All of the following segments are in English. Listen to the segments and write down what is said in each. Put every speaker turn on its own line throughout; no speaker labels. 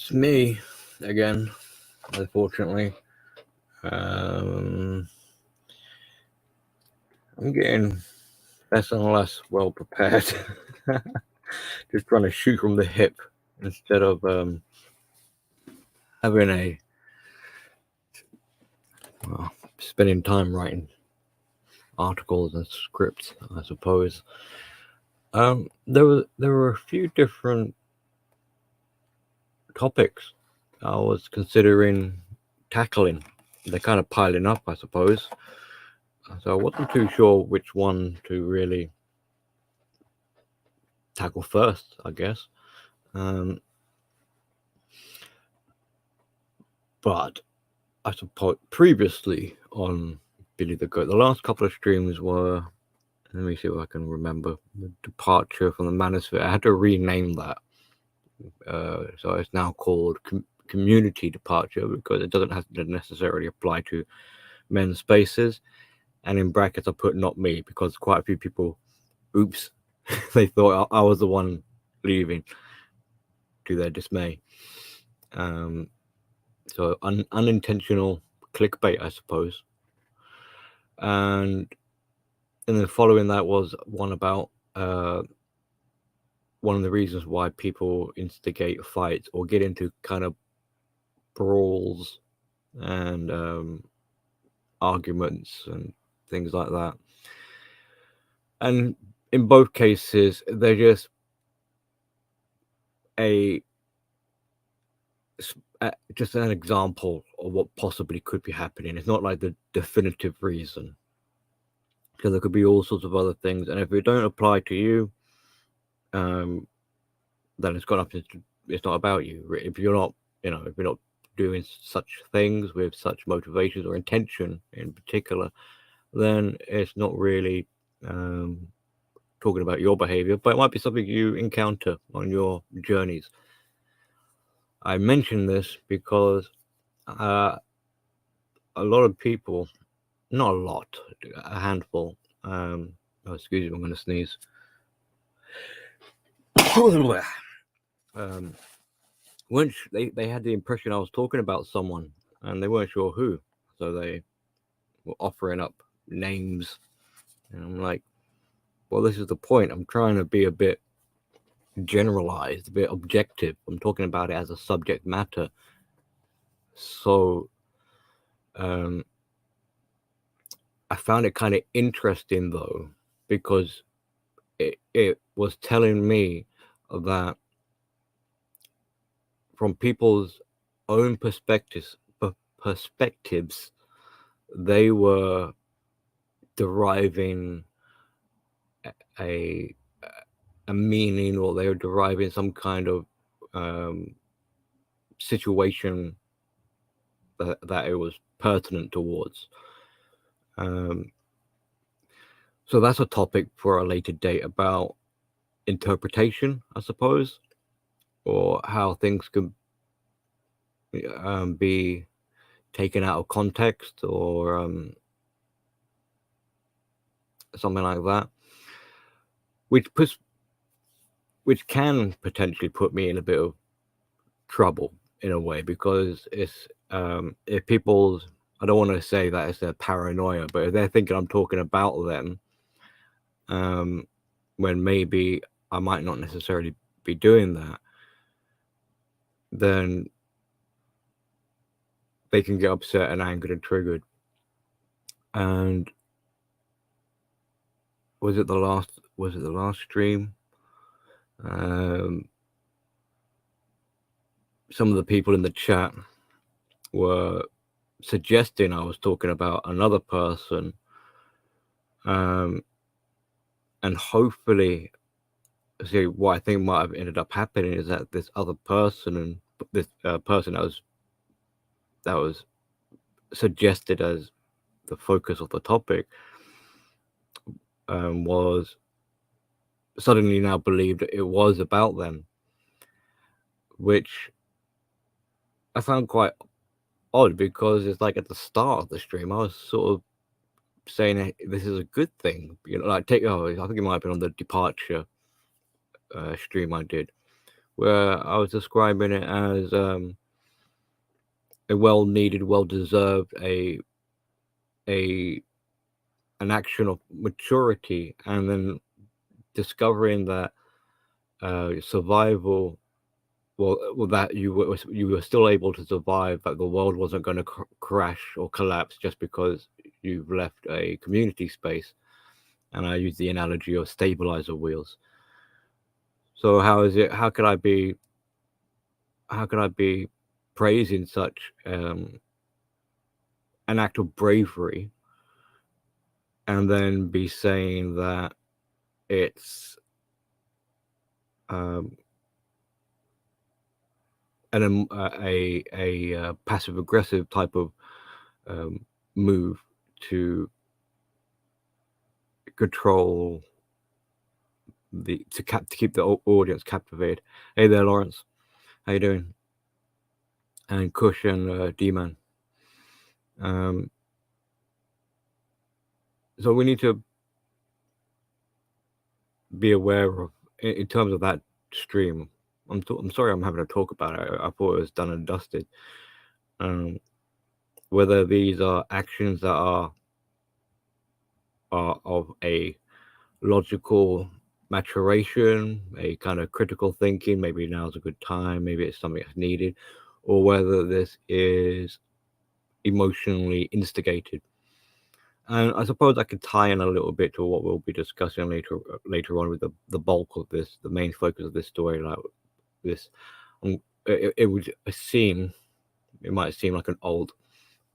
It's me again, unfortunately. I'm getting less and less well prepared. Just trying to shoot from the hip instead of having spending time writing articles and scripts, I suppose. There were a few different topics I was considering tackling. They're kind of piling up, I suppose. So I wasn't too sure which one to really tackle first, I guess. But I suppose previously on Billy the Goat, the last couple of streams were, let me see if I can remember, the departure from the manosphere. I had to rename that. So it's now called community departure because it doesn't have to necessarily apply to men's spaces. And in brackets, I put not me because quite a few people, oops, they thought I was the one leaving to their dismay. So unintentional clickbait, I suppose. And then following that was one about one of the reasons why people instigate fights or get into kind of brawls and arguments and things like that. And in both cases, they're just just an example of what possibly could be happening. It's not like the definitive reason. Because there could be all sorts of other things. And if it don't apply to you, then it's got nothing to, it's not about you. If you're not, if you're not doing such things with such motivations or intention in particular, then it's not really talking about your behavior, but it might be something you encounter on your journeys. I mention this because a lot of people, not a lot, a handful, excuse me, I'm going to sneeze. They had the impression I was talking about someone and they weren't sure who, so they were offering up names, and I'm like, well, this is the point. I'm trying to be a bit generalized, a bit objective. I'm talking about it as a subject matter. So I found it kind of interesting though, because it was telling me that from people's own perspectives, they were deriving a meaning, or they were deriving some kind of situation that it was pertinent towards. So that's a topic for a later date about interpretation, I suppose, or how things can be taken out of context, or something like that, which can potentially put me in a bit of trouble in a way, because it's if people's, I don't want to say that it's their paranoia, but if they're thinking I'm talking about them when maybe I might not necessarily be doing that, then they can get upset and angered and triggered. And was it the last stream? Some of the people in the chat were suggesting I was talking about another person, and hopefully, see, what I think might have ended up happening is that this other person, and this person that was suggested as the focus of the topic, was suddenly now believed that it was about them, which I found quite odd, because it's like at the start of the stream I was sort of saying this is a good thing, like I think it might have been on the departure stream I did, where I was describing it as a well-needed, well-deserved an action of maturity, and then discovering that survival, well, that you were still able to survive, that the world wasn't going to crash or collapse just because you've left a community space. And I use the analogy of stabilizer wheels. So how could I be praising such an act of bravery and then be saying that it's a passive aggressive type of move to control to keep the audience captivated. Hey there, Lawrence. How you doing? And Kush and D-Man. So we need to be aware of, in terms of that stream. I'm sorry I'm having to talk about it. I thought it was done and dusted. Whether these are actions that are of a logical maturation, a kind of critical thinking, maybe now's a good time, maybe it's something that's needed, or whether this is emotionally instigated. And I suppose I could tie in a little bit to what we'll be discussing later on with the bulk of this, the main focus of this story. Like this, it might seem like an old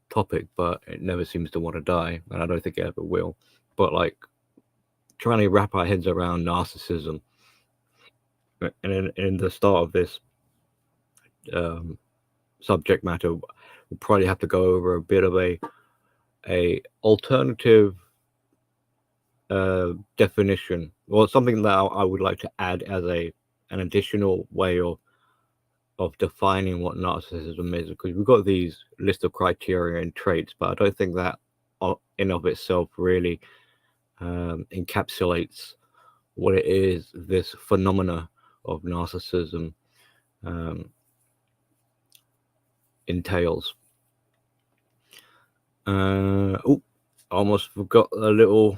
topic, but it never seems to want to die, and I don't think it ever will. But like trying to wrap our heads around narcissism, and in the start of this subject matter, we'll probably have to go over a bit of a alternative definition, or something that I would like to add as an additional way of defining what narcissism is, because we've got these list of criteria and traits, but I don't think that in of itself really encapsulates what it is, this phenomena of narcissism entails. Almost forgot a little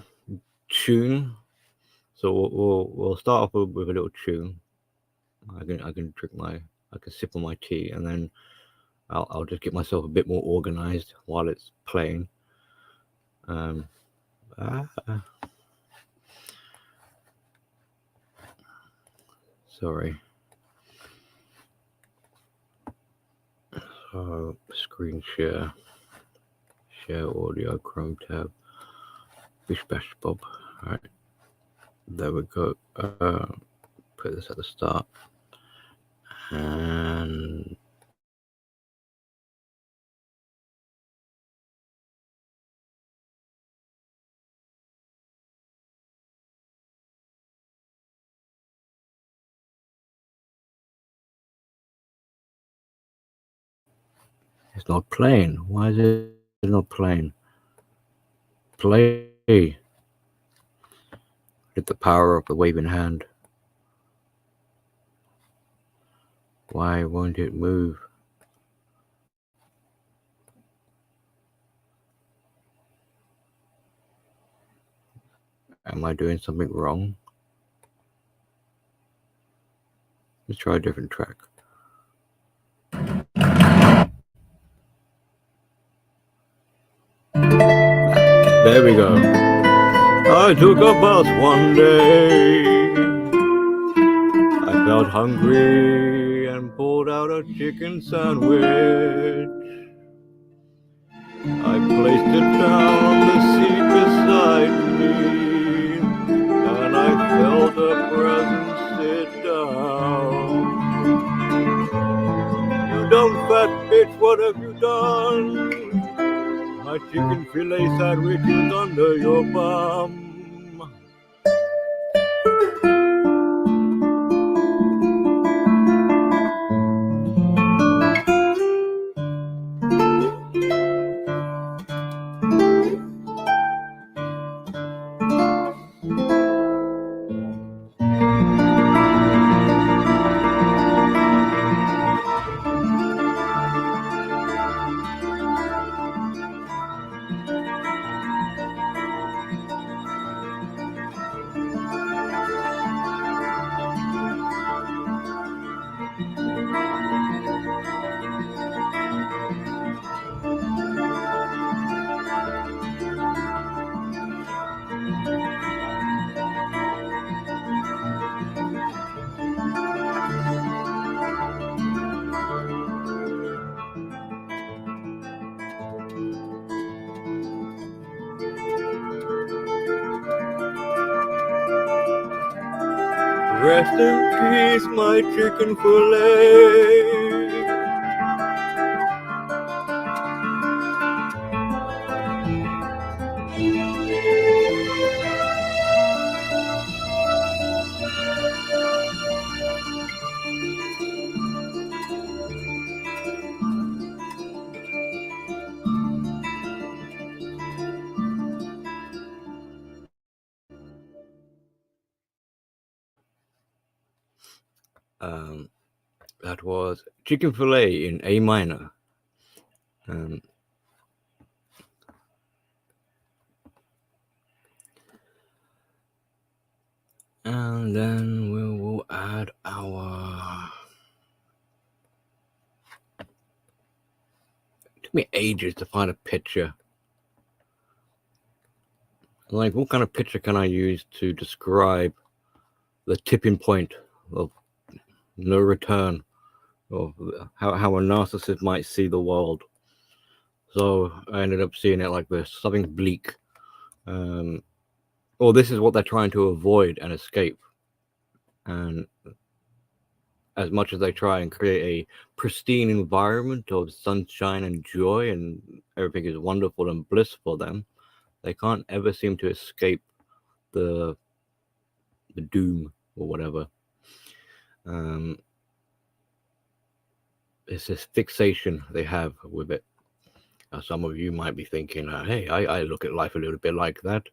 tune, so we'll start off with a little tune. I can sip on my tea, and then I'll just get myself a bit more organized while it's playing. Sorry. So screen share audio, Chrome tab, bish bash bob. All right, there we go. Put this at the start, and it's not playing. Why is it not playing? Play. With the power of the waving hand. Why won't it move? Am I doing something wrong? Let's try a different track. There we go. I took a bus one day. I felt hungry and pulled out a chicken sandwich. I placed it down on the seat beside me, and I felt a presence sit down. You dumb fat bitch, what have you done? My chicken fillet sandwich is under your bum. Rest in peace, my chicken fillet. That was Chicken Fillet in A minor. And then we will add our... It took me ages to find a picture. Like, what kind of picture can I use to describe the tipping point of no return, of how a narcissist might see the world? So I ended up seeing it like this, something bleak. Or this is what they're trying to avoid and escape. And as much as they try and create a pristine environment of sunshine and joy and everything is wonderful and bliss for them, they can't ever seem to escape the doom or whatever. It's this fixation they have with it. Some of you might be thinking, hey, I look at life a little bit like that.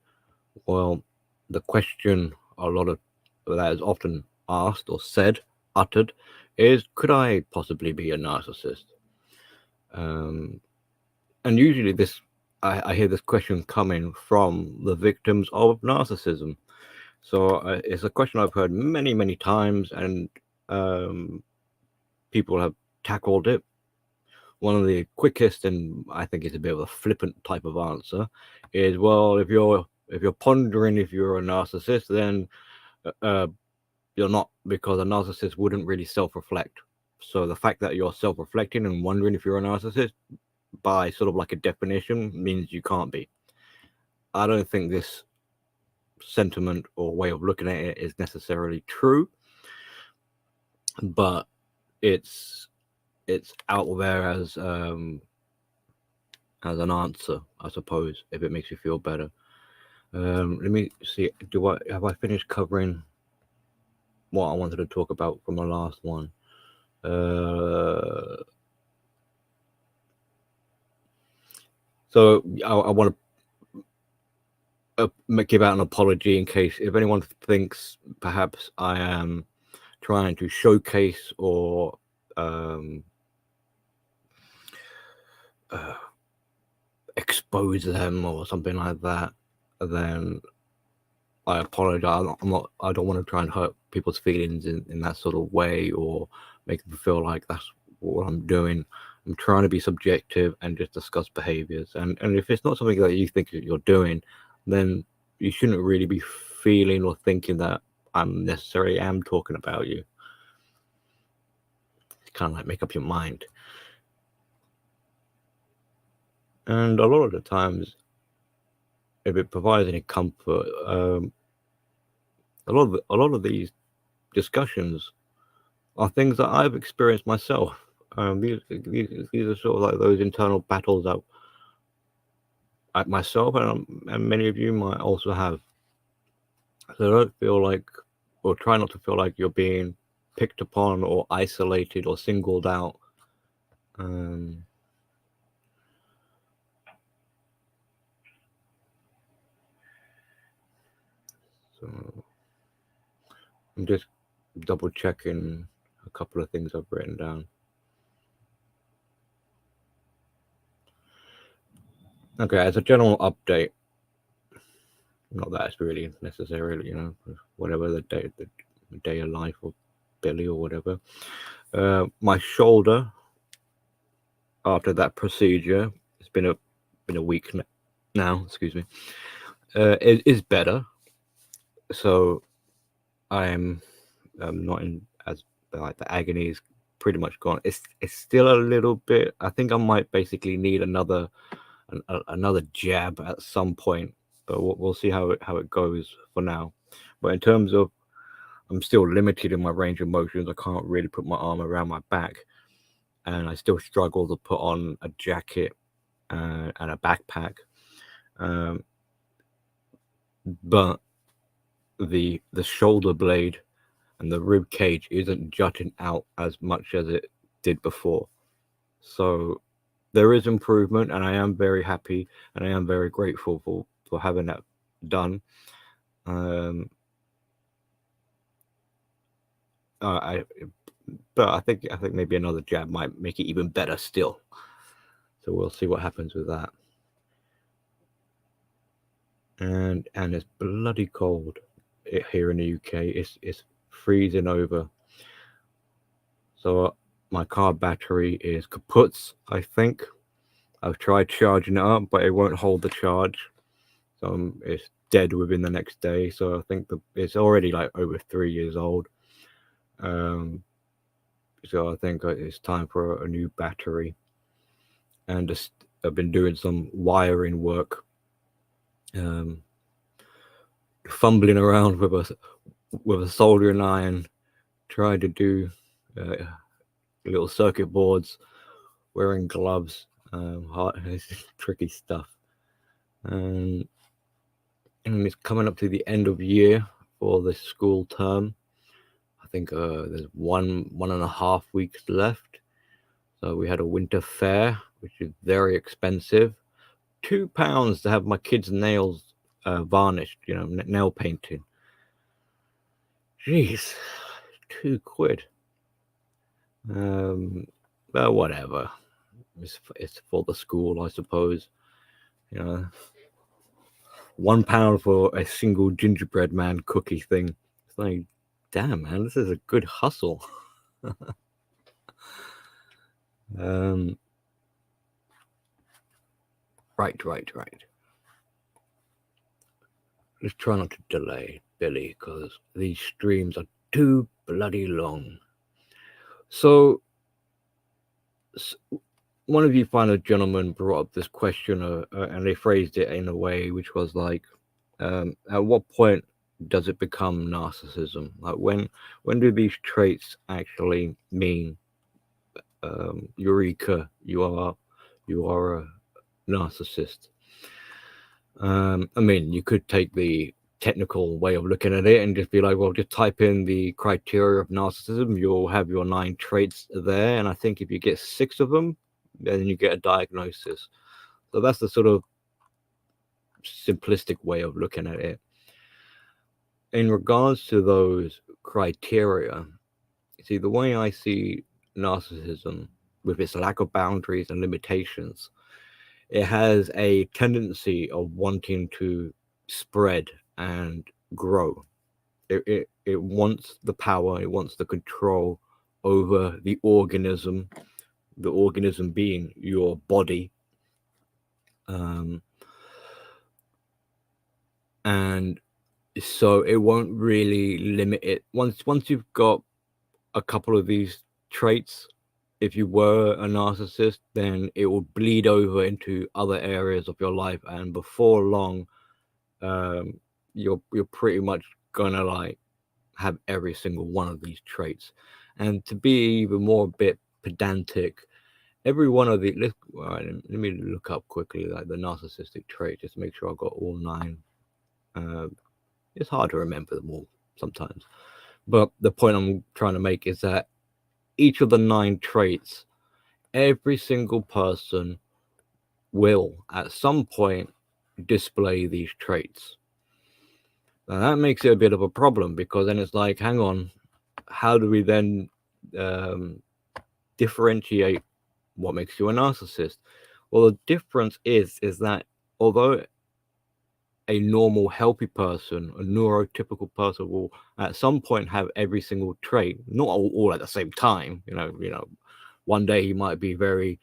Well, the question a lot of that is often asked or said, uttered, is, could I possibly be a narcissist? And usually I hear this question coming from the victims of narcissism. So it's a question I've heard many, many times, and people have tackled it. One of the quickest, and I think it's a bit of a flippant type of answer, is, well, if you're pondering if you're a narcissist, then you're not, because a narcissist wouldn't really self-reflect. So the fact that you're self-reflecting and wondering if you're a narcissist, by sort of like a definition, means you can't be. I don't think this sentiment or way of looking at it is necessarily true, but it's out there as an answer, I suppose, if it makes you feel better. Let me see. Have I finished covering what I wanted to talk about from the last one? So I want to give out an apology in case if anyone thinks perhaps I am trying to showcase or expose them or something like that, then I apologize. I don't want to try and hurt people's feelings in that sort of way, or make them feel like that's what I'm doing. I'm trying to be subjective and just discuss behaviors. And if it's not something that you think you're doing, then you shouldn't really be feeling or thinking that I'm necessarily am talking about you. It's kind of like make up your mind. And a lot of the times, if it provides any comfort, a lot of these discussions are things that I've experienced myself. These are sort of like those internal battles that I myself and many of you might also have. So don't feel like, or try not to feel like you're being picked upon or isolated or singled out. So I'm just double checking a couple of things I've written down. Okay, as a general update, not that it's really necessarily, whatever the day of life of Billy or whatever. My shoulder, after that procedure, it's been a week now. Excuse me. It is better. So I'm not in as like the agony is pretty much gone. It's still a little bit. I think I might basically need another jab at some point, but we'll see how it goes for now. But in terms of I'm still limited in my range of motions. I can't really put my arm around my back, and I still struggle to put on a jacket and a backpack. But the shoulder blade and the rib cage isn't jutting out as much as it did before. So there is improvement, and I am very happy, and I am very grateful for having that done. But I think maybe another jab might make it even better still. So we'll see what happens with that. And it's bloody cold here in the UK. It's freezing over. So my car battery is kaput, I think. I've tried charging it up, but it won't hold the charge. So it's dead within the next day. So I think it's already like over 3 years old. So I think it's time for a new battery. And I've been doing some wiring work, fumbling around with a soldering iron, trying to do little circuit boards, wearing gloves, tricky stuff. And it's coming up to the end of year for the school term. I think there's 1.5 weeks left. So we had a winter fair, which is very expensive. £2 to have my kids' nails varnished, nail painting. Jeez, £2. But whatever. It's for the school, I suppose. £1 for a single gingerbread man cookie thing. It's like, damn, man, this is a good hustle. Right. Let's try not to delay, Billy, because these streams are too bloody long. So one of you fine gentlemen brought up this question, and they phrased it in a way which was like, at what point does it become narcissism? Like when do these traits actually mean, eureka, you are a narcissist? I mean, you could take the technical way of looking at it and just be like, well, just type in the criteria of narcissism, you'll have your 9 traits there, and I think if you get 6 of them, then you get a diagnosis. So that's the sort of simplistic way of looking at it. In regards to those criteria, see, the way I see narcissism, with its lack of boundaries and limitations, it has a tendency of wanting to spread and grow. It wants the power, it wants the control over the organism being your body. And so it won't really limit it. Once you've got a couple of these traits, if you were a narcissist, then it will bleed over into other areas of your life, and before long, you're pretty much gonna like have every single one of these traits. And to be even more a bit pedantic, every one of the let me look up quickly like the narcissistic traits, just to make sure I've got all 9. It's hard to remember them all sometimes, but the point I'm trying to make is that each of the 9 traits, every single person will at some point display these traits. Now that makes it a bit of a problem, because then it's like, hang on, how do we then differentiate what makes you a narcissist? Well, the difference is that although a normal, healthy person, a neurotypical person, will at some point have every single trait, not all at the same time. One day he might be very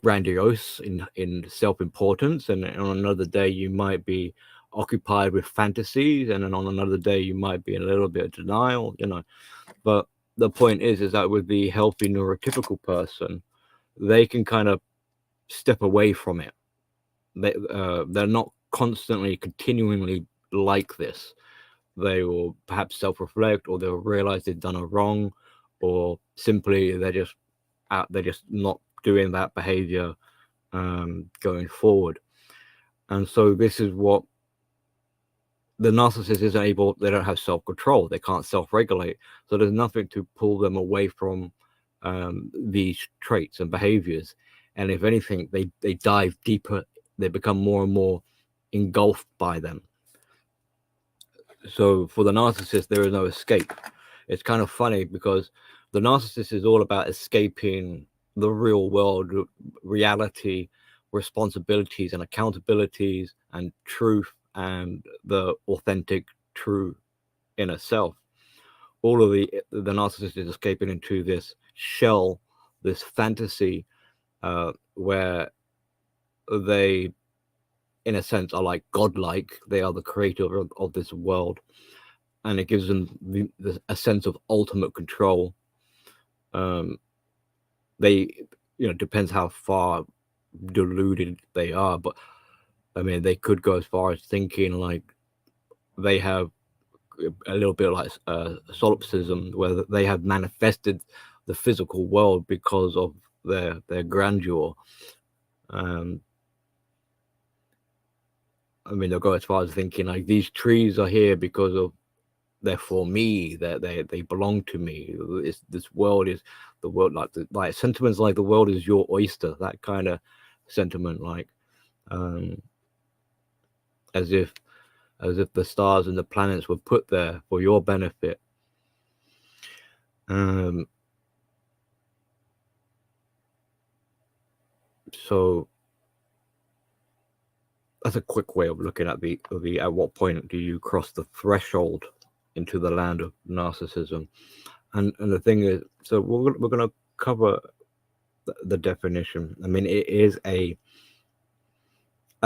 grandiose in self-importance, and on another day you might be occupied with fantasies, and then on another day you might be in a little bit of denial. But the point is that with the healthy neurotypical person, they can kind of step away from it. They're not constantly, continually like this. they will perhaps self-reflect, or they'll realize they've done a wrong, or simply they're just not doing that behavior going forward. And so this is what the narcissist isn't able. They don't have self-control. They can't self-regulate. So there's nothing to pull them away from these traits and behaviors. And if anything, they dive deeper. They become more and more engulfed by them. So for the narcissist, there is no escape. It's kind of funny because the narcissist is all about escaping the real world, reality, responsibilities and accountabilities and truth and the authentic true inner self. All of the narcissist is escaping into this shell, this fantasy, where they, in a sense, are like godlike. They are the creator of this world, and it gives them a sense of ultimate control. They, depends how far deluded they are, but I mean, they could go as far as thinking like they have a little bit like solipsism, where they have manifested the physical world because of their grandeur. I mean, they'll go as far as thinking like these trees are here because of they're for me, they belong to me. This world is the world, like sentiments like the world is your oyster, that kind of sentiment, like as if the stars and the planets were put there for your benefit. So that's a quick way of looking at the at what point do you cross the threshold into the land of narcissism. And the thing is, so we're going to cover the definition. I mean, it is as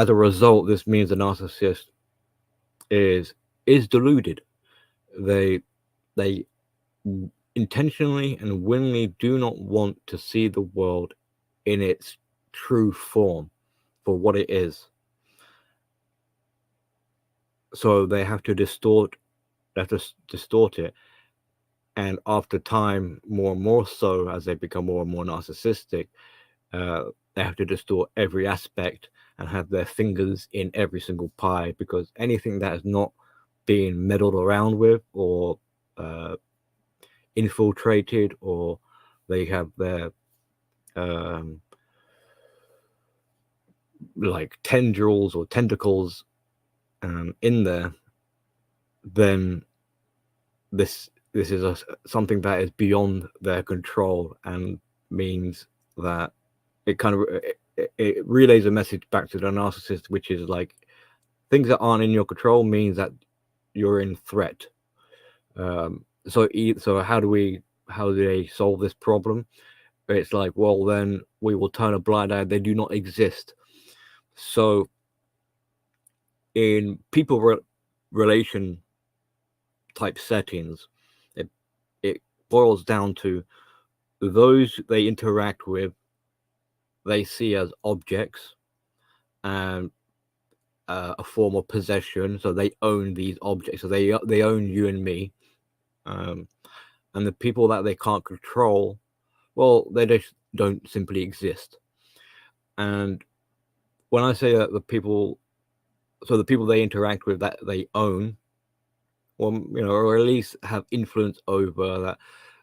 a result, this means the narcissist is deluded. They intentionally and willingly do not want to see the world in its true form for what it is. So they have to distort it. And after time, more and more so, as they become more and more narcissistic, they have to distort every aspect and have their fingers in every single pie, because anything that is not being meddled around with or infiltrated, or they have their like tendrils or tentacles in there, then this is something that is beyond their control, and means that it kind of it relays a message back to the narcissist, which is like things that aren't in your control means that you're in threat. So how do they solve this problem? It's like, well, then we will turn a blind eye. They do not exist. So in people relation type settings, it boils down to those they interact with, they see as objects and a form of possession. So they own these objects. So they own you and me. And the people that they can't control, well, they just don't simply exist. And when I say that the people they interact with that they own, or or at least have influence over, that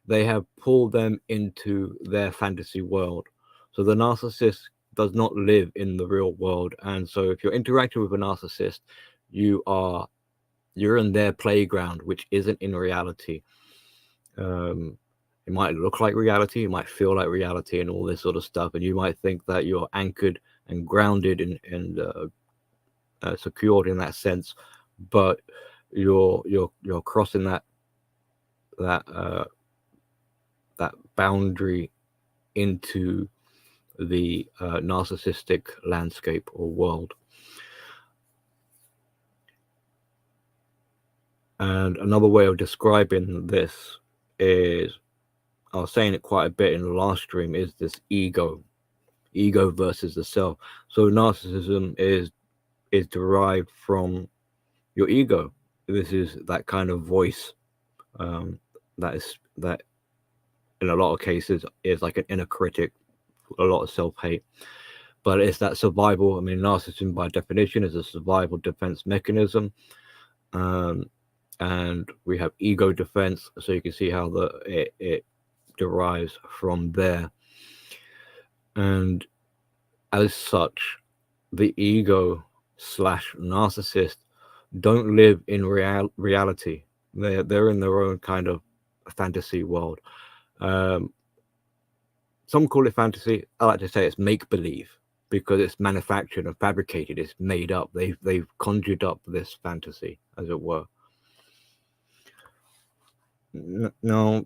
they have pulled them into their fantasy world. So the narcissist does not live in the real world, and so if you're interacting with a narcissist, you're in their playground, which isn't in reality. It might look like reality, it might feel like reality, and all this sort of stuff, and you might think that you're anchored and grounded and secured in that sense, but you're crossing that boundary into the narcissistic landscape or world. And another way of describing this is, I was saying it quite a bit in the last stream, is this ego versus the self. So narcissism is derived from your ego. this is that kind of voice that in a lot of cases is like an inner critic, a lot of self-hate. But it's that survival. I mean, narcissism by definition is a survival defense mechanism. And we have ego defense, so you can see how it derives from there. And as such, the ego / narcissist don't live in reality. They're in their own kind of fantasy world. Some call it fantasy. I like to say it's make-believe, because it's manufactured and fabricated. It's made up. They've conjured up this fantasy, as it were. Now,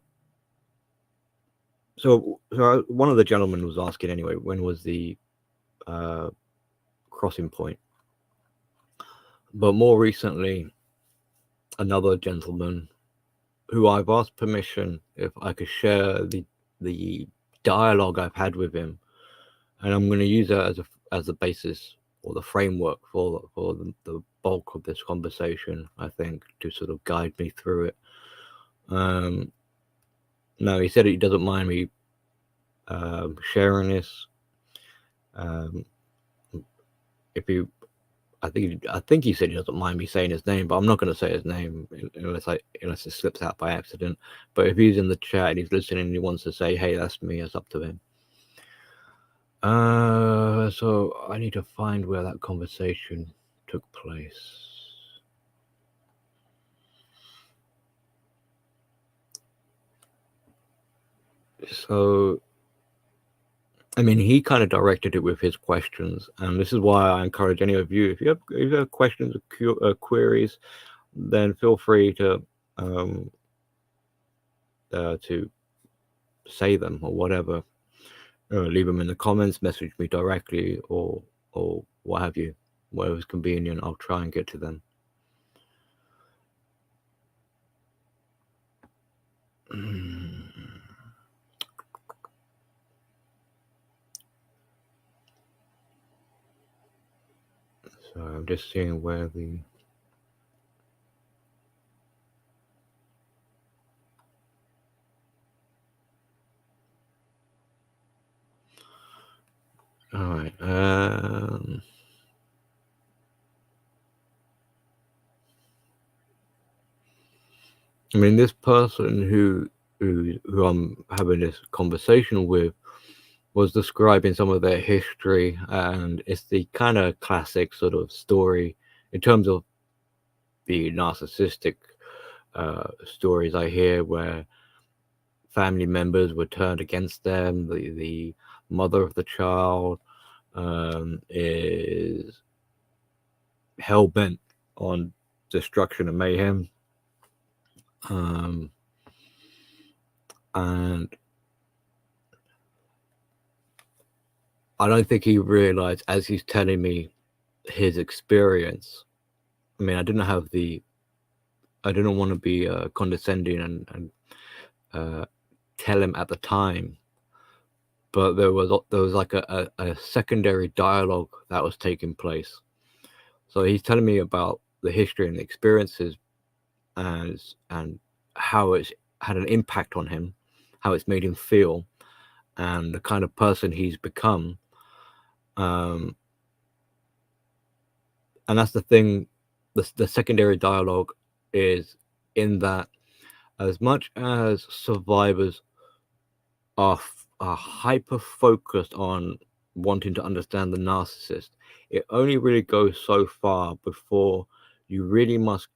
so one of the gentlemen was asking anyway, when was the crossing point? But more recently, another gentleman who I've asked permission if I could share the dialogue I've had with him, and I'm going to use that as a basis or the framework for the bulk of this conversation, I think, to sort of guide me through it. No, he said he doesn't mind me sharing this. I think he said he doesn't mind me saying his name, but I'm not going to say his name unless it slips out by accident. But if he's in the chat and he's listening and he wants to say, "Hey, that's me," it's up to him. So I need to find where that conversation took place. So, I mean, he kind of directed it with his questions, and this is why I encourage any of you, if you have questions or queries, then feel free to say them or whatever. Leave them in the comments, message me directly, or what have you, whatever's convenient. I'll try and get to them. So I'm just seeing where the all right. I mean, this person who I'm having this conversation with was describing some of their history, and it's the kind of classic sort of story in terms of the narcissistic stories I hear, where family members were turned against them. The mother of the child is hell-bent on destruction and mayhem. And I don't think he realized, as he's telling me his experience. I mean, I didn't want to be condescending and tell him at the time, but there was like a secondary dialogue that was taking place. So he's telling me about the history and the experiences, and how it's had an impact on him, how it's made him feel, and the kind of person he's become. And that's the thing. The secondary dialogue is in that, as much as survivors are hyper focused on wanting to understand the narcissist, it only really goes so far before you really must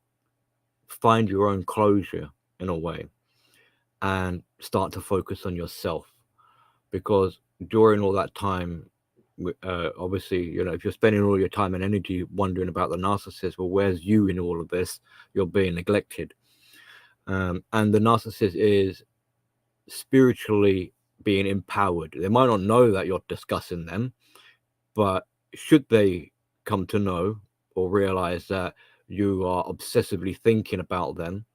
find your own closure in a way and start to focus on yourself. Because during all that time, obviously, if you're spending all your time and energy wondering about the narcissist, well, where's you in all of this? You're being neglected. And the narcissist is spiritually being empowered. They might not know that you're discussing them, but should they come to know or realize that you are obsessively thinking about them,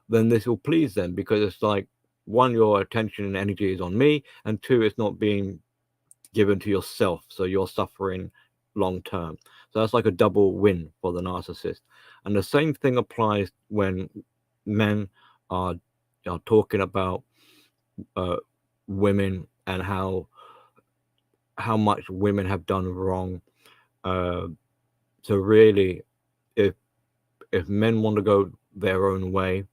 then this will please them, because it's like, one, your attention and energy is on me, and two, it's not being given to yourself, so you're suffering long term. So that's like a double win for the narcissist. And the same thing applies when men are talking about women and how much women have done wrong. So really, if men want to go their own way,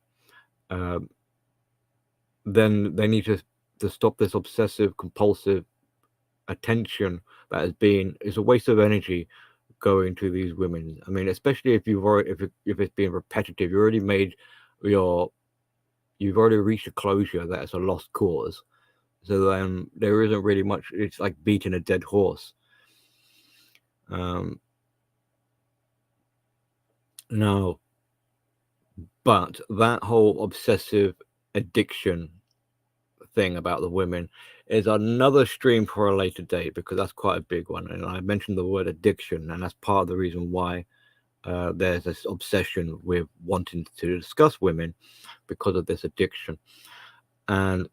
then they need to stop this obsessive compulsive attention that is a waste of energy going to these women. I mean, especially if it's being repetitive, you've already reached a closure that it's a lost cause. So then there isn't really much. It's like beating a dead horse. No, but that whole obsessive addiction thing about the women is another stream for a later date, because that's quite a big one. And I mentioned the word addiction, and that's part of the reason why there's this obsession with wanting to discuss women, because of this addiction. And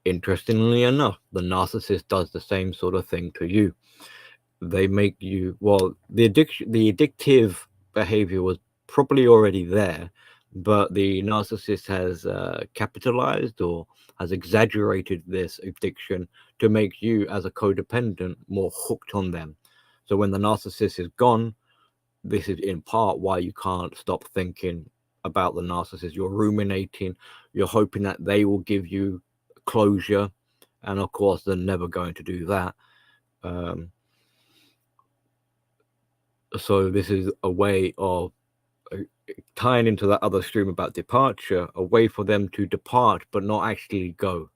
interestingly enough, the narcissist does the same sort of thing to you. They make you, well, the addictive behavior was probably already there, but the narcissist has capitalized or has exaggerated this addiction to make you, as a codependent, more hooked on them. So when the narcissist is gone, this is in part why you can't stop thinking about the narcissist. You're ruminating, you're hoping that they will give you closure, and of course they're never going to do that. So this is a way of tying into that other stream about departure, a way for them to depart but not actually go,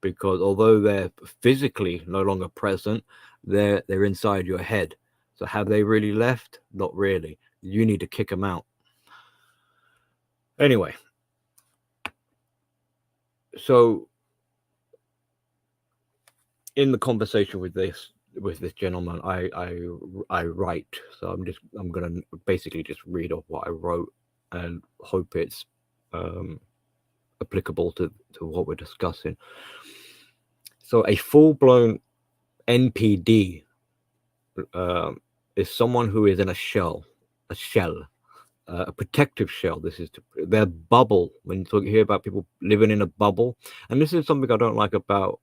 because although they're physically no longer present, they're inside your head. So have they really left? Not really. You need to kick them out. Anyway, so in the conversation with this gentleman, I write. So I'm gonna basically just read off what I wrote and hope it's applicable to what we're discussing. So a full-blown NPD is someone who is in a shell, a protective shell. This is their bubble. When you hear about people living in a bubble, and this is something I don't like about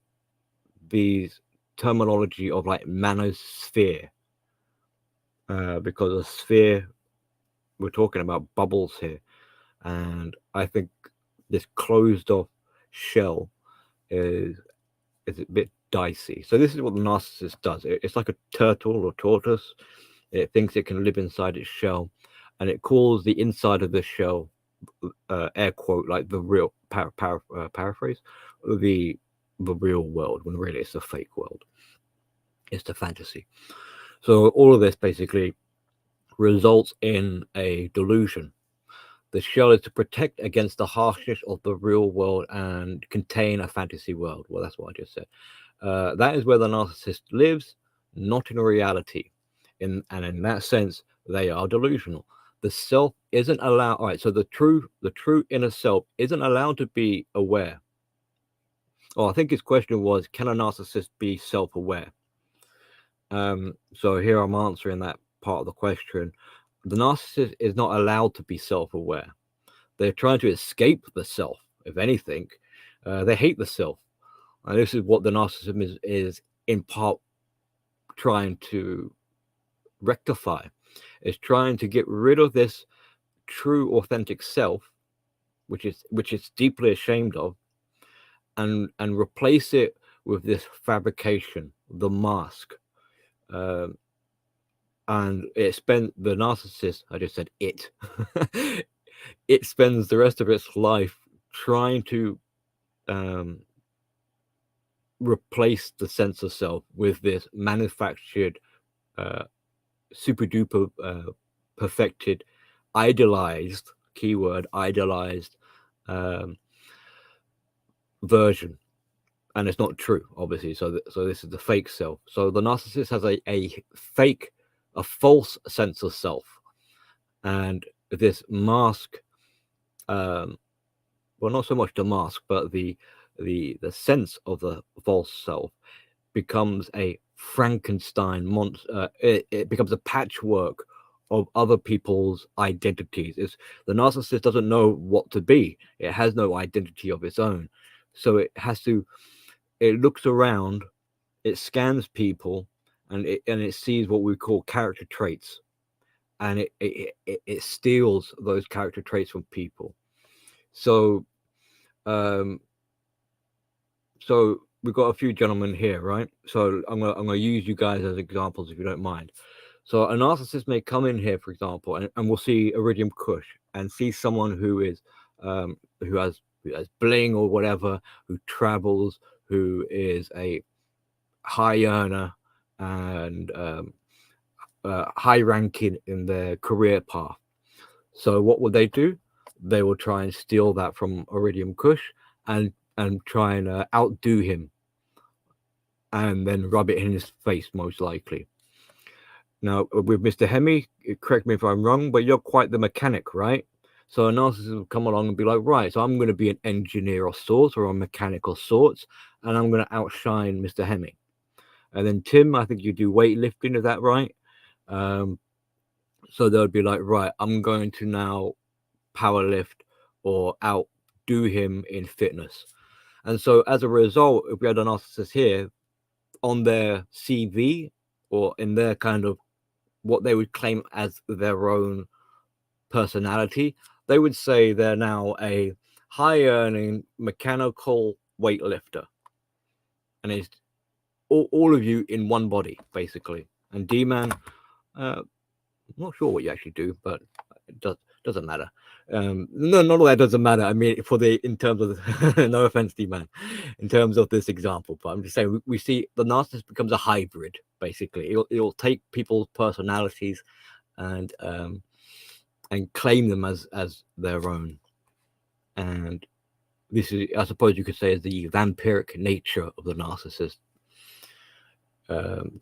these terminology of like manosphere, because a sphere, we're talking about bubbles here, and I think this closed off shell is a bit dicey. So this is what the narcissist does. It's like a turtle or tortoise. It thinks it can live inside its shell, and it calls the inside of the shell, air quote, like the real paraphrase, the real world, when really it's a fake world. It's the fantasy. So all of this basically results in a delusion. The shell is to protect against the harshness of the real world and contain a fantasy world. Well, that's what I just said. That is where the narcissist lives, not in reality. And in that sense, they are delusional. The self isn't allowed. All right, so the true inner self isn't allowed to be aware. Oh, I think his question was, can a narcissist be self-aware? So here I'm answering that part of the question. The narcissist is not allowed to be self-aware. They're trying to escape the self. If anything, they hate the self. And this is what the narcissism is in part trying to rectify. Is trying to get rid of this true, authentic self, which it's deeply ashamed of, and replace it with this fabrication, the mask. And the narcissist, I just said it, it spends the rest of its life trying to replace the sense of self with this manufactured, super duper perfected, idealized, keyword idealized, version. And it's not true, obviously. So this is the fake self. So the narcissist has a false sense of self, and this mask, well, not so much the mask, but the sense of the false self becomes a Frankenstein monster. It becomes a patchwork of other people's identities. The narcissist doesn't know what to be. It has no identity of its own, so it has to. It looks around, it scans people, and it sees what we call character traits, and it steals those character traits from people. So so we've got a few gentlemen here, right? So I'm gonna use you guys as examples if you don't mind. So a narcissist may come in here, for example, and we'll see Iridium Kush and see someone who is who has bling or whatever, who travels, who is a high earner and high ranking in their career path. So what will they do? They will try and steal that from Iridium Kush and try and outdo him, and then rub it in his face, most likely. Now, with Mr. Hemi, correct me if I'm wrong, but you're quite the mechanic, right? So a narcissist will come along and be like, right, so I'm going to be an engineer of sorts or a mechanic of sorts, and I'm going to outshine Mr. Hemi. And then Tim, I think you do weightlifting, is that right? So they'll be like, right, I'm going to now power lift or outdo him in fitness. And so as a result, if we had a narcissist here on their CV or in their kind of what they would claim as their own personality, they would say they're now a high earning mechanical weightlifter. And it's all of you in one body, basically. And D-Man, I'm not sure what you actually do, but it doesn't matter. No, not all that doesn't matter. I mean, in terms of no offense, D-Man, in terms of this example, but I'm just saying we see the narcissist becomes a hybrid. Basically, it'll take people's personalities and claim them as their own. And this is, I suppose you could say, is the vampiric nature of the narcissist,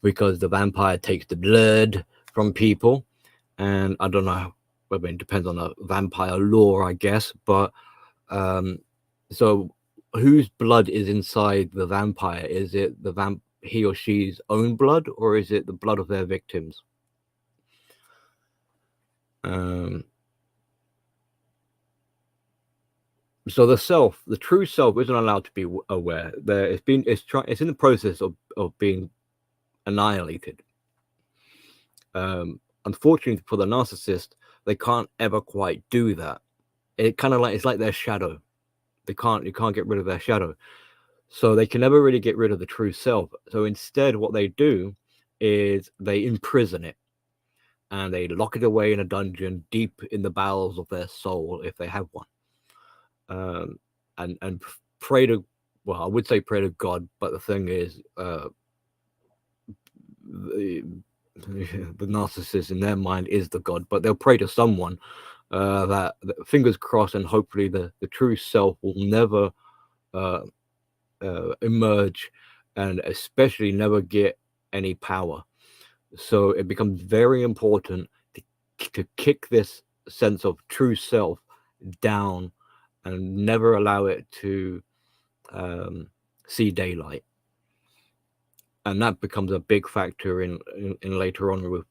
because the vampire takes the blood from people. And I don't know, I mean, it depends on the vampire lore, I guess. But so whose blood is inside the vampire? Is it he or she's own blood, or is it the blood of their victims? So the true self isn't allowed to be aware. It's in the process of being annihilated. Unfortunately for the narcissist, they can't ever quite do that. It's like their shadow. You can't get rid of their shadow. So they can never really get rid of the true self. So instead, what they do is they imprison it, and they lock it away in a dungeon deep in the bowels of their soul, if they have one. And pray to, well, I would say pray to God, but the thing is, the narcissist in their mind is the God, but they'll pray to someone that fingers crossed, and hopefully the true self will never emerge, and especially never get any power. So it becomes very important to kick this sense of true self down and never allow it to see daylight. And that becomes a big factor in later on with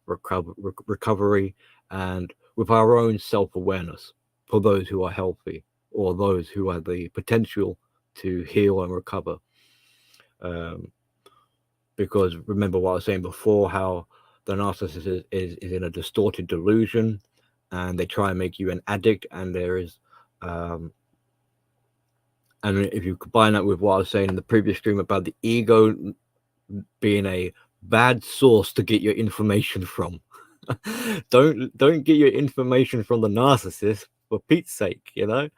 recovery and with our own self-awareness for those who are healthy or those who have the potential to heal and recover. Because remember what I was saying before, how the narcissist is in a distorted delusion, and they try and make you an addict, and there is and if you combine that with what I was saying in the previous stream about the ego being a bad source to get your information from, don't get your information from the narcissist, for Pete's sake, you know.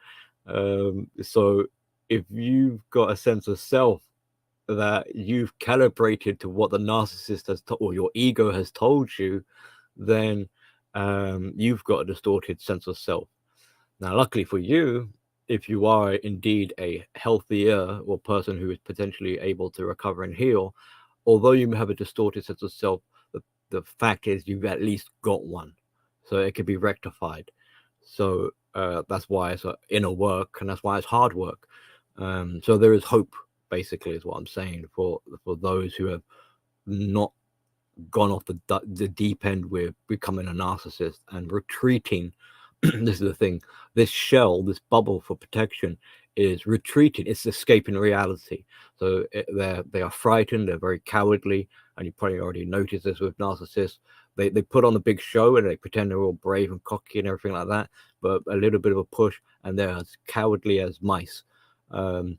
So if you've got a sense of self that you've calibrated to what the narcissist has or your ego has told you, then you've got a distorted sense of self. Now, luckily for you, if you are indeed a healthier or person who is potentially able to recover and heal, although you have a distorted sense of self, the fact is you've at least got one, so it can be rectified. So that's why it's inner work, and that's why it's hard work. So there is hope, basically, is what I'm saying, for those who have not gone off the deep end with becoming a narcissist and retreating. This is the thing. This shell, this bubble for protection, is retreating. It's escaping reality. So they are frightened. They're very cowardly, and you probably already noticed this with narcissists. They put on a big show and they pretend they're all brave and cocky and everything like that. But a little bit of a push, and they're as cowardly as mice. And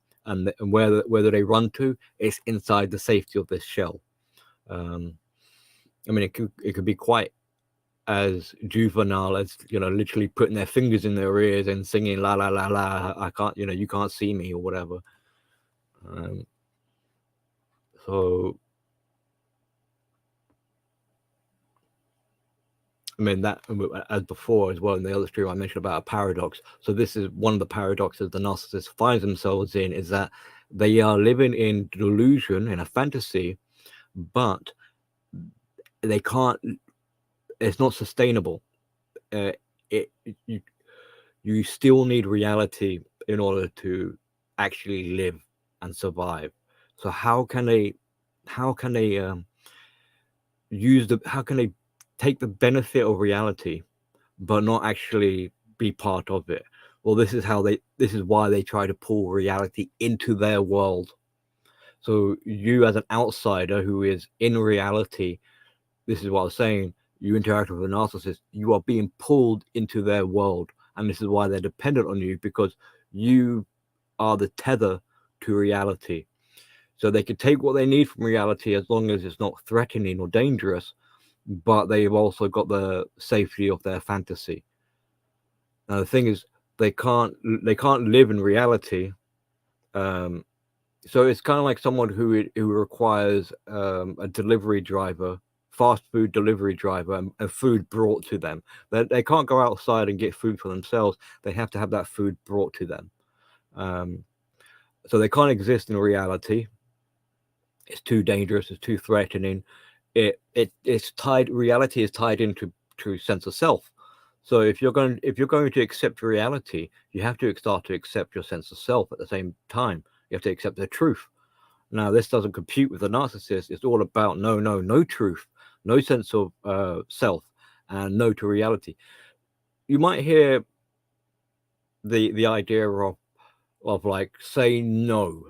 where they run to, it's inside the safety of this shell. I mean, it could be quite as juvenile as, literally putting their fingers in their ears and singing la la la la. I can't, you can't see me or whatever. So, I mean, that as before as well in the other stream I mentioned about a paradox. So this is one of the paradoxes the narcissist finds themselves in, is that they are living in delusion, in a fantasy, but they can't. It's not sustainable. You still need reality in order to actually live and survive. So how can they take the benefit of reality but not actually be part of it? Well, this is why they try to pull reality into their world. So you, as an outsider who is in reality, this is what I was saying, you interact with a narcissist, you are being pulled into their world. And this is why they're dependent on you, because you are the tether to reality. So they can take what they need from reality as long as it's not threatening or dangerous, but they've also got the safety of their fantasy. Now the thing is, they can't live in reality. So it's kind of like someone who requires a delivery driver, fast food delivery driver, and food brought to them. They can't go outside and get food for themselves. They have to have that food brought to them. So they can't exist in reality. It's too dangerous. It's too threatening. It's tied. Reality is tied into sense of self. So if you're going to accept reality, you have to start to accept your sense of self at the same time. You have to accept the truth. Now, this doesn't compute with the narcissist. It's all about no truth, no sense of self, and no to reality. You might hear the idea of like saying no,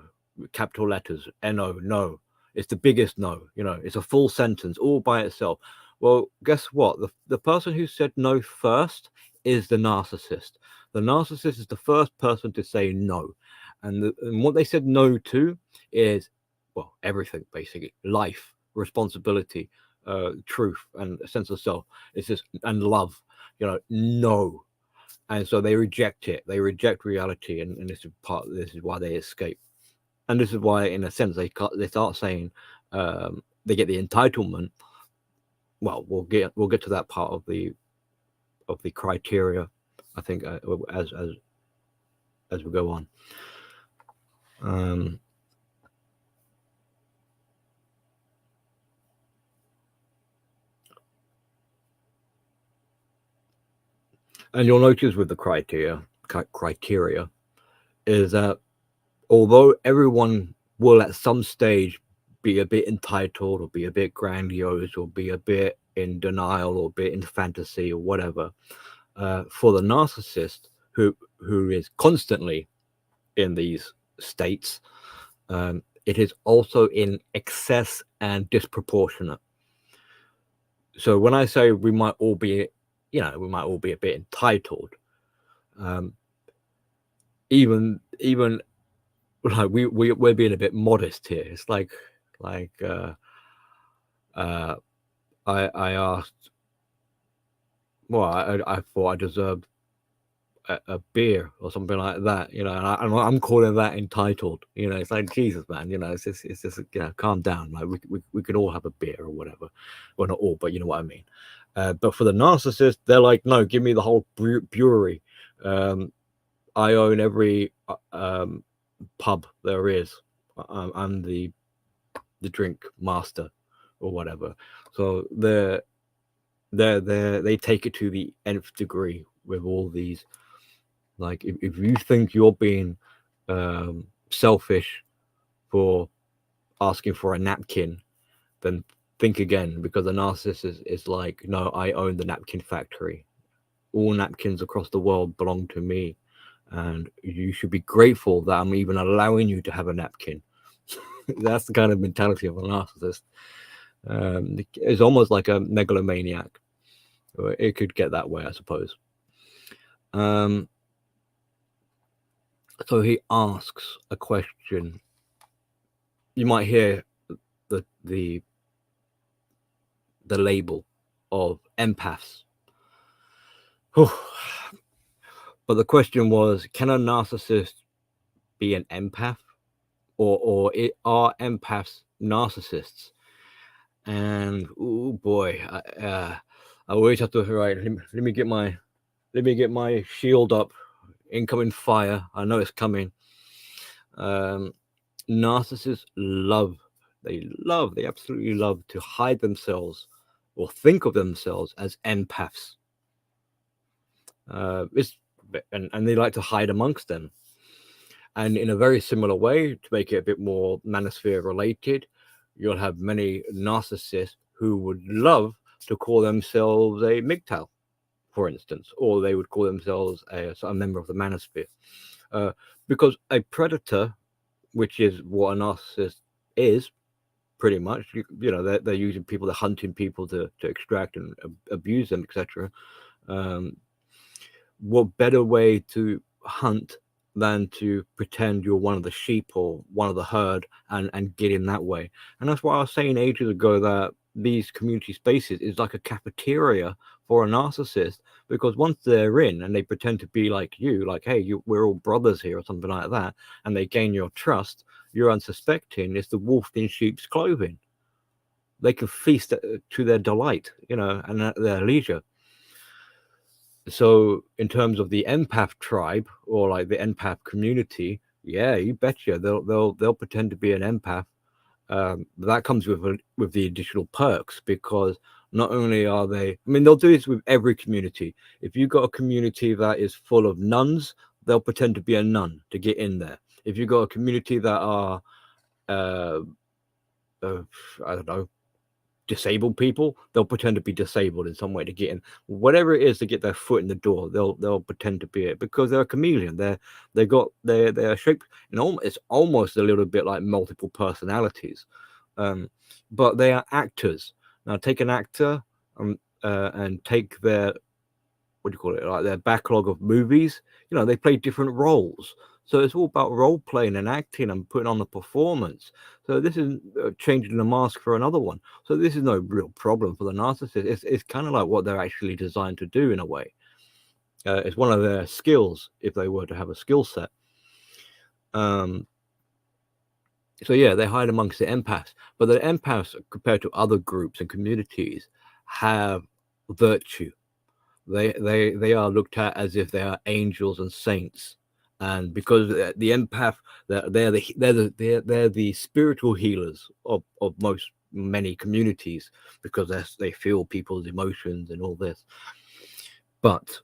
capital letters, N-O, no. It's the biggest no, it's a full sentence all by itself. Well, guess what? The person who said no first is the narcissist. The narcissist is the first person to say no. And what they said no to is, well, everything, basically. Life, responsibility, truth, and a sense of self. It's just, and love, no. And so they reject it. They reject reality. And this is why they escape. And this is why, in a sense, they start saying they get the entitlement. Well, we'll get to that part of the criteria, I think, as we go on. And you'll notice with the criteria is that although everyone will at some stage be a bit entitled or be a bit grandiose or be a bit in denial or a bit in fantasy or whatever, for the narcissist who is constantly in these states, it is also in excess and disproportionate. So when I say we might all be a bit entitled, even like we're being a bit modest here. It's like I asked, well, I thought I deserved a beer or something like that, and I'm calling that entitled. It's like, Jesus, man, it's just calm down. Like we could all have a beer or whatever. Well, not all, but you know what I mean. But for the narcissist, they're like, no, give me the whole brewery. I own every pub there is. I'm the drink master or whatever. So they take it to the nth degree with all these. Like if you think you're being selfish for asking for a napkin, then think again, because a narcissist is like, no, I own the napkin factory. All napkins across the world belong to me, and you should be grateful that I'm even allowing you to have a napkin. That's the kind of mentality of a narcissist. It's almost like a megalomaniac. It could get that way, I suppose. So he asks a question. You might hear the label of empaths. But the question was, can a narcissist be an empath, or are empaths narcissists? And oh boy, I always have to let me get my shield up. Incoming fire. I know it's coming. Narcissists they absolutely love to hide themselves or think of themselves as empaths. And they like to hide amongst them. And in a very similar way, to make it a bit more manosphere related, you'll have many narcissists who would love to call themselves a MGTOW, for instance, or they would call themselves a member of the manosphere. Because a predator, which is what a narcissist is, pretty much, they're using people, they're hunting people to extract and abuse them, etc. What better way to hunt than to pretend you're one of the sheep or one of the herd and get in that way? And that's why I was saying ages ago that these community spaces is like a cafeteria for a narcissist, because once they're in and they pretend to be like you, like, hey, we're all brothers here or something like that, and they gain your trust, you're unsuspecting. It's the wolf in sheep's clothing. They can feast to their delight, and at their leisure. So in terms of the empath tribe, or like the empath community, yeah, you betcha they'll pretend to be an empath. That comes with the additional perks, because not only are they, they'll do this with every community. If you've got a community that is full of nuns, they'll pretend to be a nun to get in there. If you've got a community that are I don't know, disabled people, they'll pretend to be disabled in some way to get in. Whatever it is to get their foot in the door, they'll pretend to be it, because they're a chameleon. They're shaped, it's almost a little bit like multiple personalities, but they are actors. Now take an actor and take their, what do you call it, like their backlog of movies. They play different roles. So it's all about role playing and acting and putting on the performance. So this is changing the mask for another one. So this is no real problem for the narcissist. It's kind of like what they're actually designed to do in a way. It's one of their skills if they were to have a skill set. So yeah, they hide amongst the empaths, but the empaths, compared to other groups and communities, have virtue. They are looked at as if they are angels and saints. And because the empath, they're the spiritual healers of many communities, because they feel people's emotions and all this. But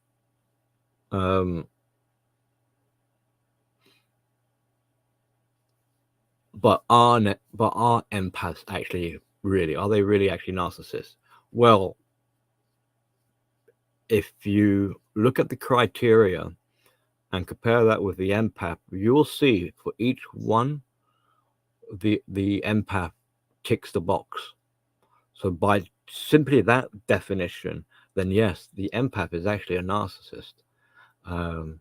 are empaths actually are they really actually narcissists? Well, if you look at the criteria and compare that with the empath, you'll see for each one, the empath ticks the box. So by simply that definition, then yes, the empath is actually a narcissist. And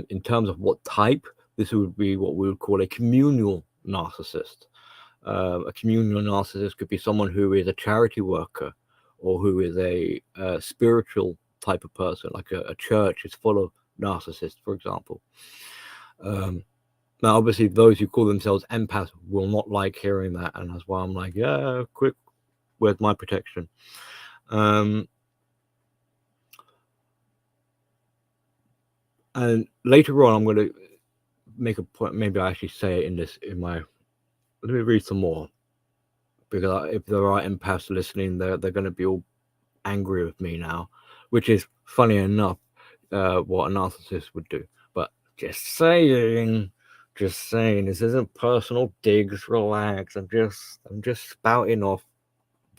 in terms of what type, this would be what we would call a communal narcissist. A communal narcissist could be someone who is a charity worker, or who is a spiritual type of person, like a church is full of narcissists, for example. Now, obviously, those who call themselves empaths will not like hearing that, and that's why I'm like, yeah, quick, where's my protection? And later on, I'm going to make a point. Maybe I actually say it in my. Let me read some more, because if there are empaths listening, they're going to be all angry with me now, which is funny enough what a narcissist would do. But just saying, this isn't personal digs. Relax. I'm just spouting off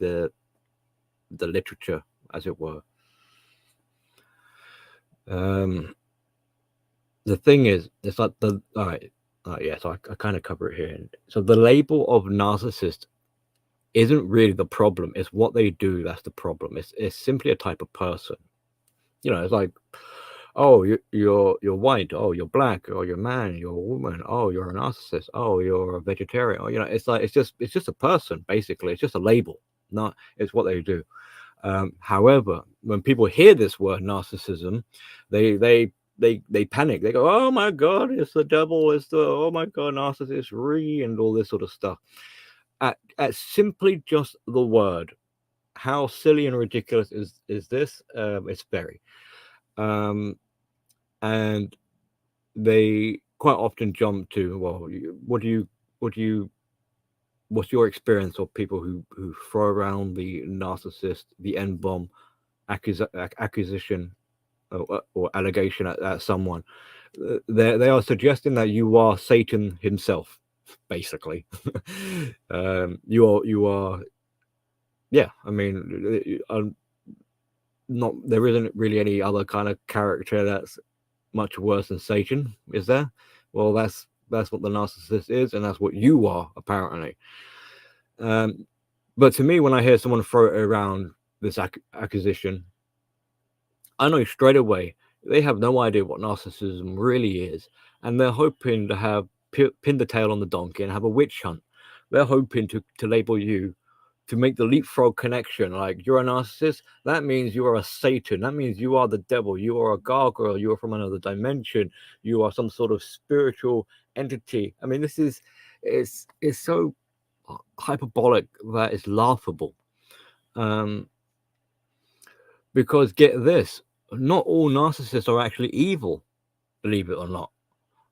the literature, as it were. The thing is, it's like all right, yeah. So I kind of cover it here. So the label of narcissist isn't really the problem. It's what they do that's the problem. It's simply a type of person. It's like, oh, you're white. Oh, you're black. Oh, you're a man. You're a woman. Oh, you're a narcissist. Oh, you're a vegetarian. Oh, it's like it's just a person basically. It's just a label. Not it's what they do. However, when people hear this word narcissism, they panic. They go, "Oh my God, it's the devil! It's the oh my God, narcissist, and all this sort of stuff." At simply just the word, how silly and ridiculous is this? It's very, and they quite often jump to, well, what's your experience of people who throw around the narcissist, the N-bomb accusation or allegation at someone? They are suggesting that you are Satan himself, basically. You are, yeah. I mean, not there isn't really any other kind of character that's much worse than Satan, is there? Well, that's what the narcissist is, and that's what you are, apparently. But to me, when I hear someone throw it around this accusation, I know straight away they have no idea what narcissism really is, and they're hoping to have pin the tail on the donkey and have a witch hunt. They're hoping to label you, to make the leapfrog connection, like you're a narcissist, that means you are a Satan, that means you are the devil, you are a gargoyle, you are from another dimension, you are some sort of spiritual entity. I mean, this is it's so hyperbolic that it's laughable. Because get this, not all narcissists are actually evil, believe it or not.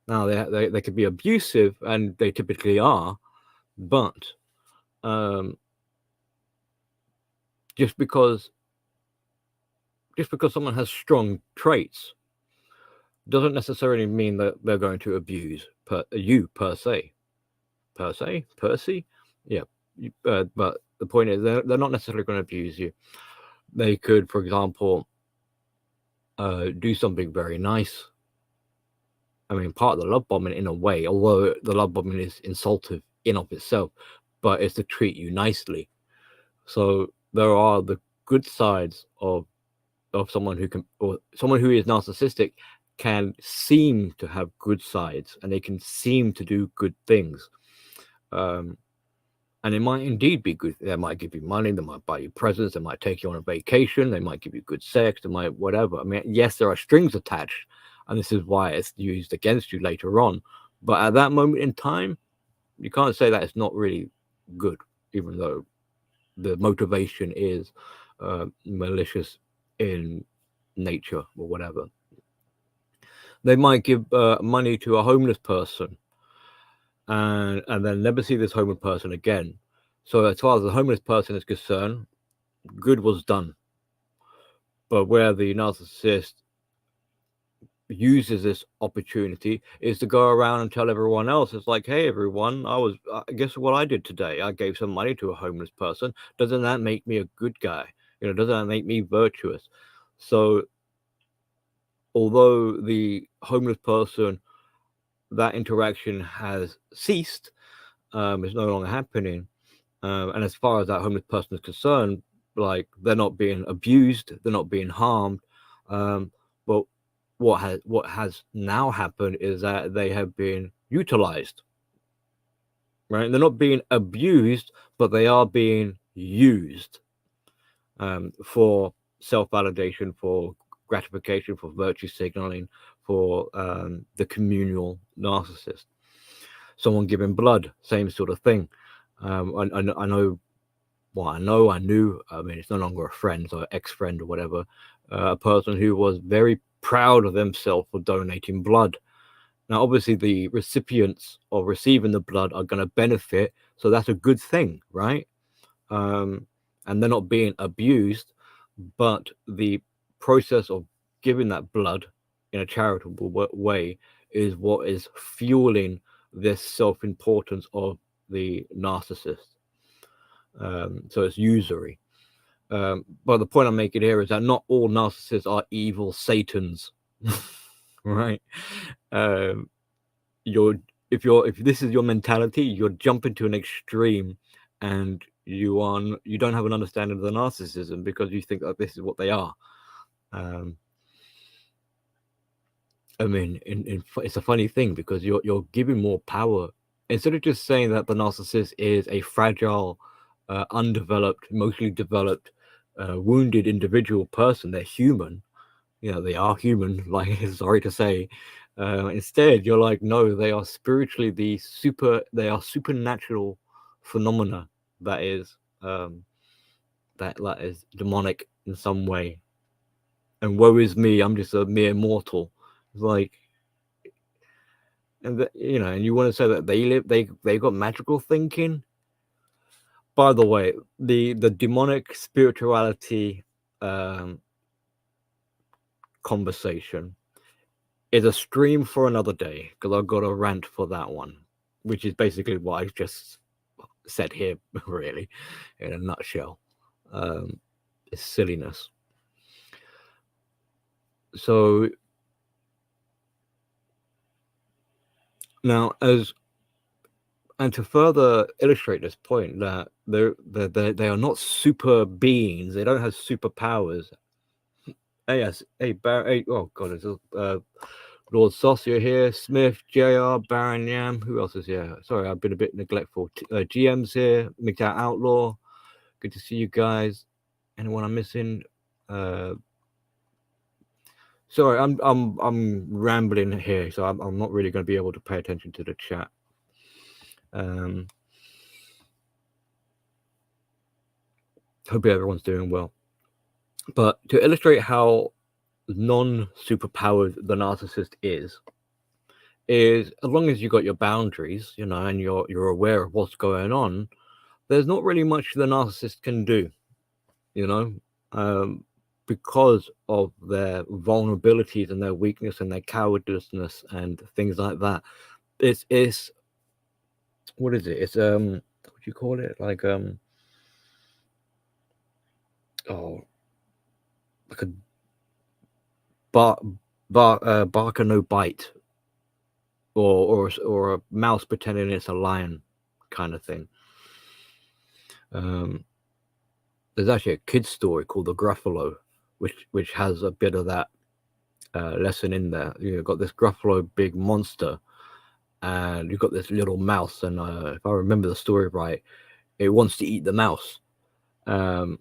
Now they could be abusive, and they typically are, but just because someone has strong traits doesn't necessarily mean that they're going to abuse you per se. Percy, yeah. But the point is, they're not necessarily going to abuse you. They could, for example, do something very nice. I mean, part of the love bombing in a way, although the love bombing is insultive in of itself, but it's to treat you nicely. So there are the good sides of someone who can, or someone who is narcissistic can seem to have good sides, and they can seem to do good things. And it might indeed be good. They might give you money, they might buy you presents, they might take you on a vacation, they might give you good sex, they might whatever. I mean, yes, there are strings attached, and this is why it's used against you later on. But at that moment in time, you can't say that it's not really good, even though the motivation is malicious in nature or whatever. They might give money to a homeless person, and then never see this homeless person again. So as far as the homeless person is concerned, good was done. But where the narcissist uses this opportunity is to go around and tell everyone else, it's like, hey everyone, guess what I did today? I gave some money to a homeless person. Doesn't that make me a good guy? Doesn't that make me virtuous? So although the homeless person, that interaction has ceased, it's no longer happening, and as far as that homeless person is concerned, like, they're not being abused, they're not being harmed, but what has now happened is that they have been utilized, right? They're not being abused, but they are being used for self-validation, for gratification, for virtue signaling, for the communal narcissist. Someone giving blood, same sort of thing. I knew, I mean, it's no longer a friend, so ex-friend or whatever, a person who was very proud of themselves for donating blood. Now, obviously, the recipients of receiving the blood are going to benefit, so that's a good thing, right? And they're not being abused, but the process of giving that blood in a charitable way is what is fueling this self-importance of the narcissist. So it's usury. But the point I'm making here is that not all narcissists are evil satans, right? Um, you're if this is your mentality, you're jumping to an extreme, and you don't have an understanding of the narcissism because you think that this is what they are. I mean, it's a funny thing because you're giving more power instead of just saying that the narcissist is a fragile, undeveloped, emotionally developed, wounded individual person. They're human. You know, they are human. Like, sorry to say. Instead, you're like, no, they are spiritually they are supernatural phenomena that is that is demonic in some way. And woe is me, I'm just a mere mortal. It's like, and and you want to say that they got magical thinking. By the way, the demonic spirituality conversation is a stream for another day because I've got a rant for that one, which is basically what I just said here, really, in a nutshell. It's silliness. So now, and to further illustrate this point, that they are not super beings. They don't have superpowers. Hey, yes. Hey, hey, oh god, it's Lord Saucier here, Smith, JR, Baron Yam. Who else is here? Sorry, I've been a bit neglectful. GM's here, McDowell Outlaw. Good to see you guys. Anyone I'm missing? Sorry, I'm rambling here, so I'm not really going to be able to pay attention to the chat. Hope everyone's doing well. But to illustrate how non-superpowered the narcissist is as long as you got your boundaries, and you're aware of what's going on, there's not really much the narcissist can do, because of their vulnerabilities and their weakness and their cowardlessness and things like that. It's what is it? It's what do you call it? Like like a barker no bite, or a mouse pretending it's a lion kind of thing. There's actually a kid's story called The Gruffalo, which has a bit of that lesson in there. You've got this Gruffalo big monster, and you've got this little mouse, and if I remember the story right, it wants to eat the mouse. But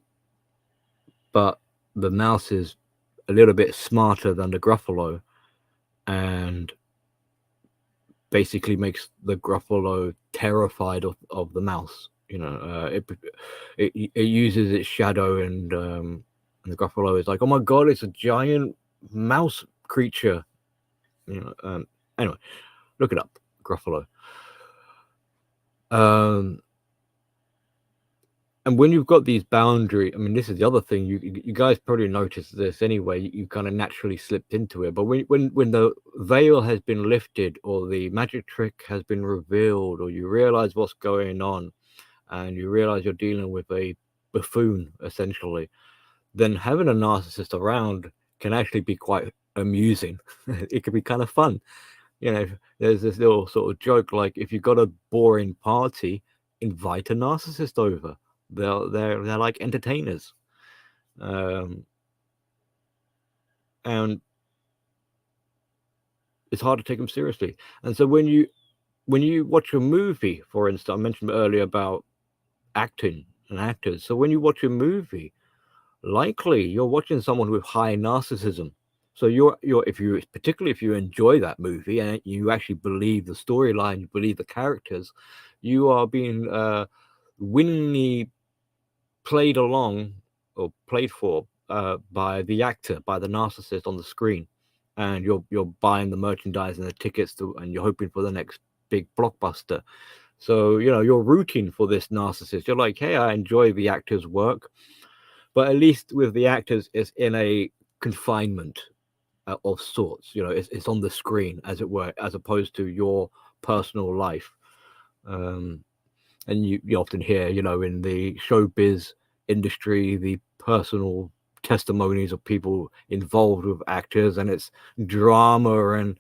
the mouse is a little bit smarter than the Gruffalo, and basically makes the Gruffalo terrified of the mouse. It uses its shadow, and the Gruffalo is like, oh my god, it's a giant mouse creature. Anyway, look it up, Gruffalo. And when you've got these boundaries, I mean, this is the other thing. You guys probably noticed this anyway. You kind of naturally slipped into it. But when the veil has been lifted, or the magic trick has been revealed, or you realize what's going on, and you realize you're dealing with a buffoon, essentially, then having a narcissist around can actually be quite amusing. It can be kind of fun. There's this little sort of joke, like, if you've got a boring party, invite a narcissist over. They're like entertainers, and it's hard to take them seriously. And so when you watch a movie, for instance, I mentioned earlier about acting and actors. So when you watch a movie, likely you're watching someone with high narcissism. So particularly if you enjoy that movie and you actually believe the storyline, you believe the characters, you are being winningly played along or played for by the actor, by the narcissist on the screen, and you're buying the merchandise and the tickets and you're hoping for the next big blockbuster. So you're rooting for this narcissist. You're like, hey, I enjoy the actor's work, but at least with the actors, it's in a confinement of sorts. It's on the screen, as it were, as opposed to your personal life. And you often hear, in the showbiz industry, the personal testimonies of people involved with actors, and it's drama and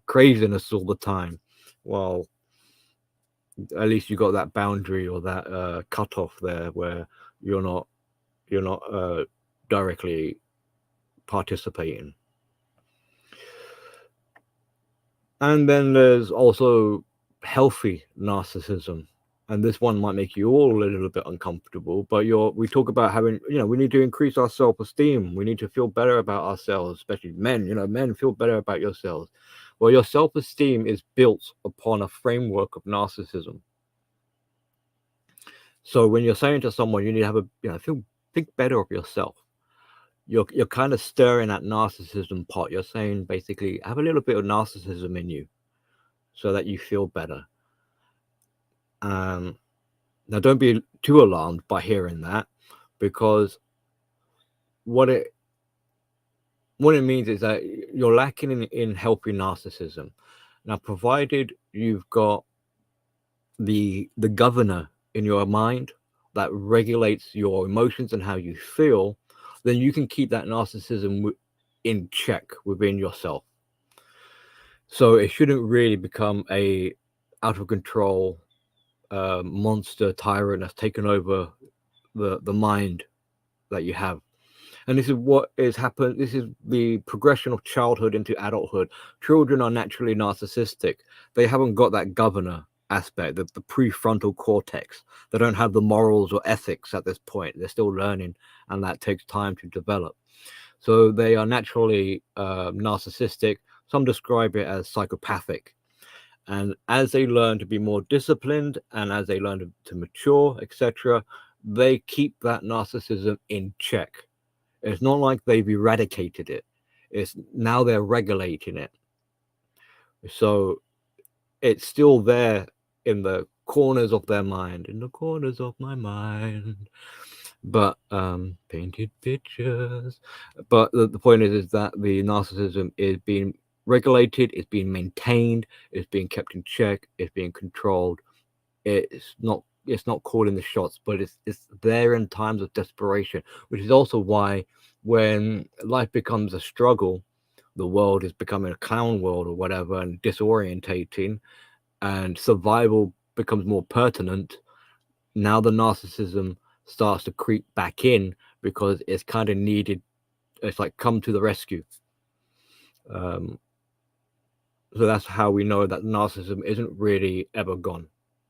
craziness all the time. Well, at least you got that boundary or that cutoff there where you're not directly participating. And then there's also healthy narcissism, and this one might make you all a little bit uncomfortable, but we talk about having, we need to increase our self-esteem. We need to feel better about ourselves, especially men. Men, feel better about yourselves. Well, your self-esteem is built upon a framework of narcissism. So when you're saying to someone, you need to have think better of yourself, you're kind of stirring that narcissism pot. You're saying basically, have a little bit of narcissism in you so that you feel better. Now, don't be too alarmed by hearing that, because what it means is that you're lacking in healthy narcissism. Now, provided you've got the governor in your mind that regulates your emotions and how you feel, then you can keep that narcissism in check within yourself. So it shouldn't really become a out of control monster tyrant that's taken over the mind that you have. And this is what is happened. This is the progression of childhood into adulthood. Children are naturally narcissistic. They haven't got that governor aspect, the prefrontal cortex. They don't have the morals or ethics at this point. They're still learning, and that takes time to develop. So they are naturally narcissistic. Some describe it as psychopathic. And as they learn to be more disciplined, and as they learn to mature, etc., they keep that narcissism in check. It's not like they've eradicated it. It's now they're regulating it. So it's still there in the corners of their mind, in the corners of my mind. But painted pictures. But the point is that the narcissism is being regulated, it's being maintained, it's being kept in check, it's being controlled. It's not calling the shots, but it's there in times of desperation, which is also why when life becomes a struggle, the world is becoming a clown world or whatever, and disorientating, and survival becomes more pertinent. Now the narcissism starts to creep back in because it's kind of needed. It's like come to the rescue. So that's how we know that narcissism isn't really ever gone.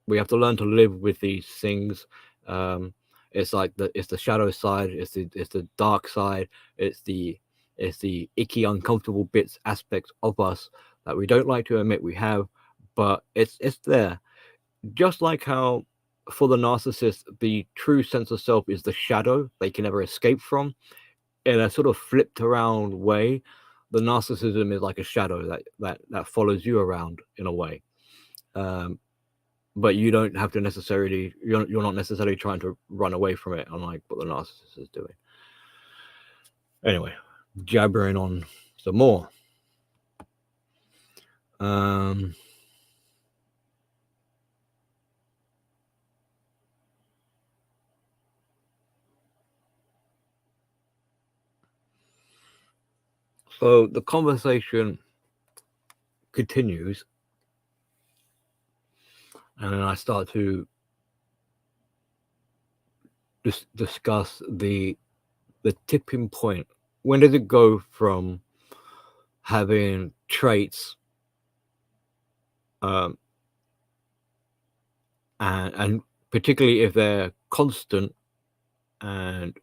We have to learn to live with these things. It's like it's the shadow side, it's the dark side, it's the icky, uncomfortable bits, aspects of us that we don't like to admit we have, but it's there. Just like how for the narcissist, the true sense of self is the shadow they can never escape from. In a sort of flipped around way, the narcissism is like a shadow that follows you around in a way. But you don't have to necessarily, you're not necessarily trying to run away from it, unlike what the narcissist is doing. Anyway, jabbering on some more. So the conversation continues, and then I start to discuss the tipping point. When does it go from having traits and particularly if they're constant and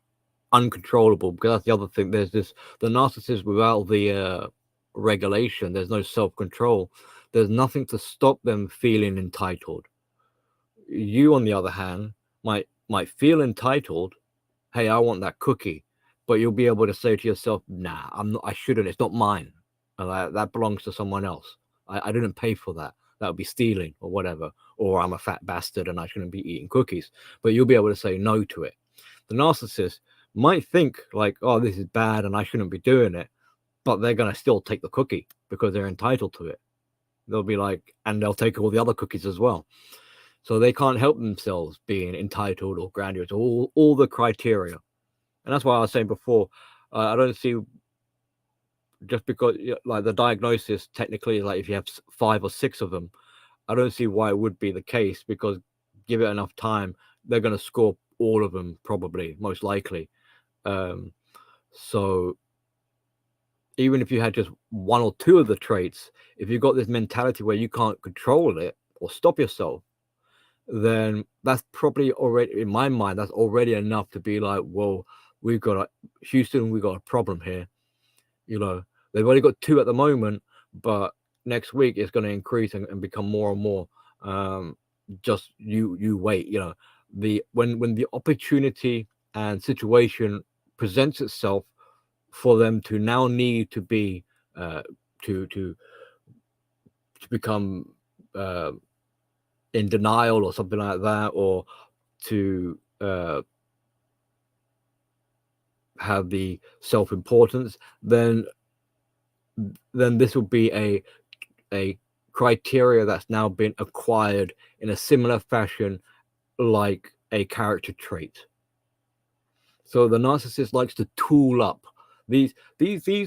uncontrollable, because that's the other thing. There's the narcissist without the regulation. There's no self-control. There's nothing to stop them feeling entitled. You, on the other hand, might feel entitled. Hey, I want that cookie, but you'll be able to say to yourself, nah, I shouldn't. It's not mine. That belongs to someone else. I didn't pay for that. That would be stealing or whatever. Or I'm a fat bastard and I shouldn't be eating cookies. But you'll be able to say no to it. The narcissist might think like, oh, this is bad and I shouldn't be doing it, but they're going to still take the cookie because they're entitled to it. They'll be like, and they'll take all the other cookies as well. So they can't help themselves being entitled or grandiose, all the criteria. And that's why I was saying before, I don't see, just because like the diagnosis technically, like if you have 5 or 6 of them, I don't see why it would be the case, because give it enough time, they're going to score all of them, probably, most likely. So even if you had just 1 or 2 of the traits, if you've got this mentality where you can't control it or stop yourself, then that's probably already, in my mind, that's already enough to be like, whoa, Houston, we got a problem here. They've only got 2 at the moment, but next week it's going to increase and become more and more. Just you wait. When the opportunity and situation presents itself for them to now need to be to become in denial or something like that, or to have the self-importance, then this will be a criteria that's now been acquired in a similar fashion, like a character trait. So the narcissist likes to tool up these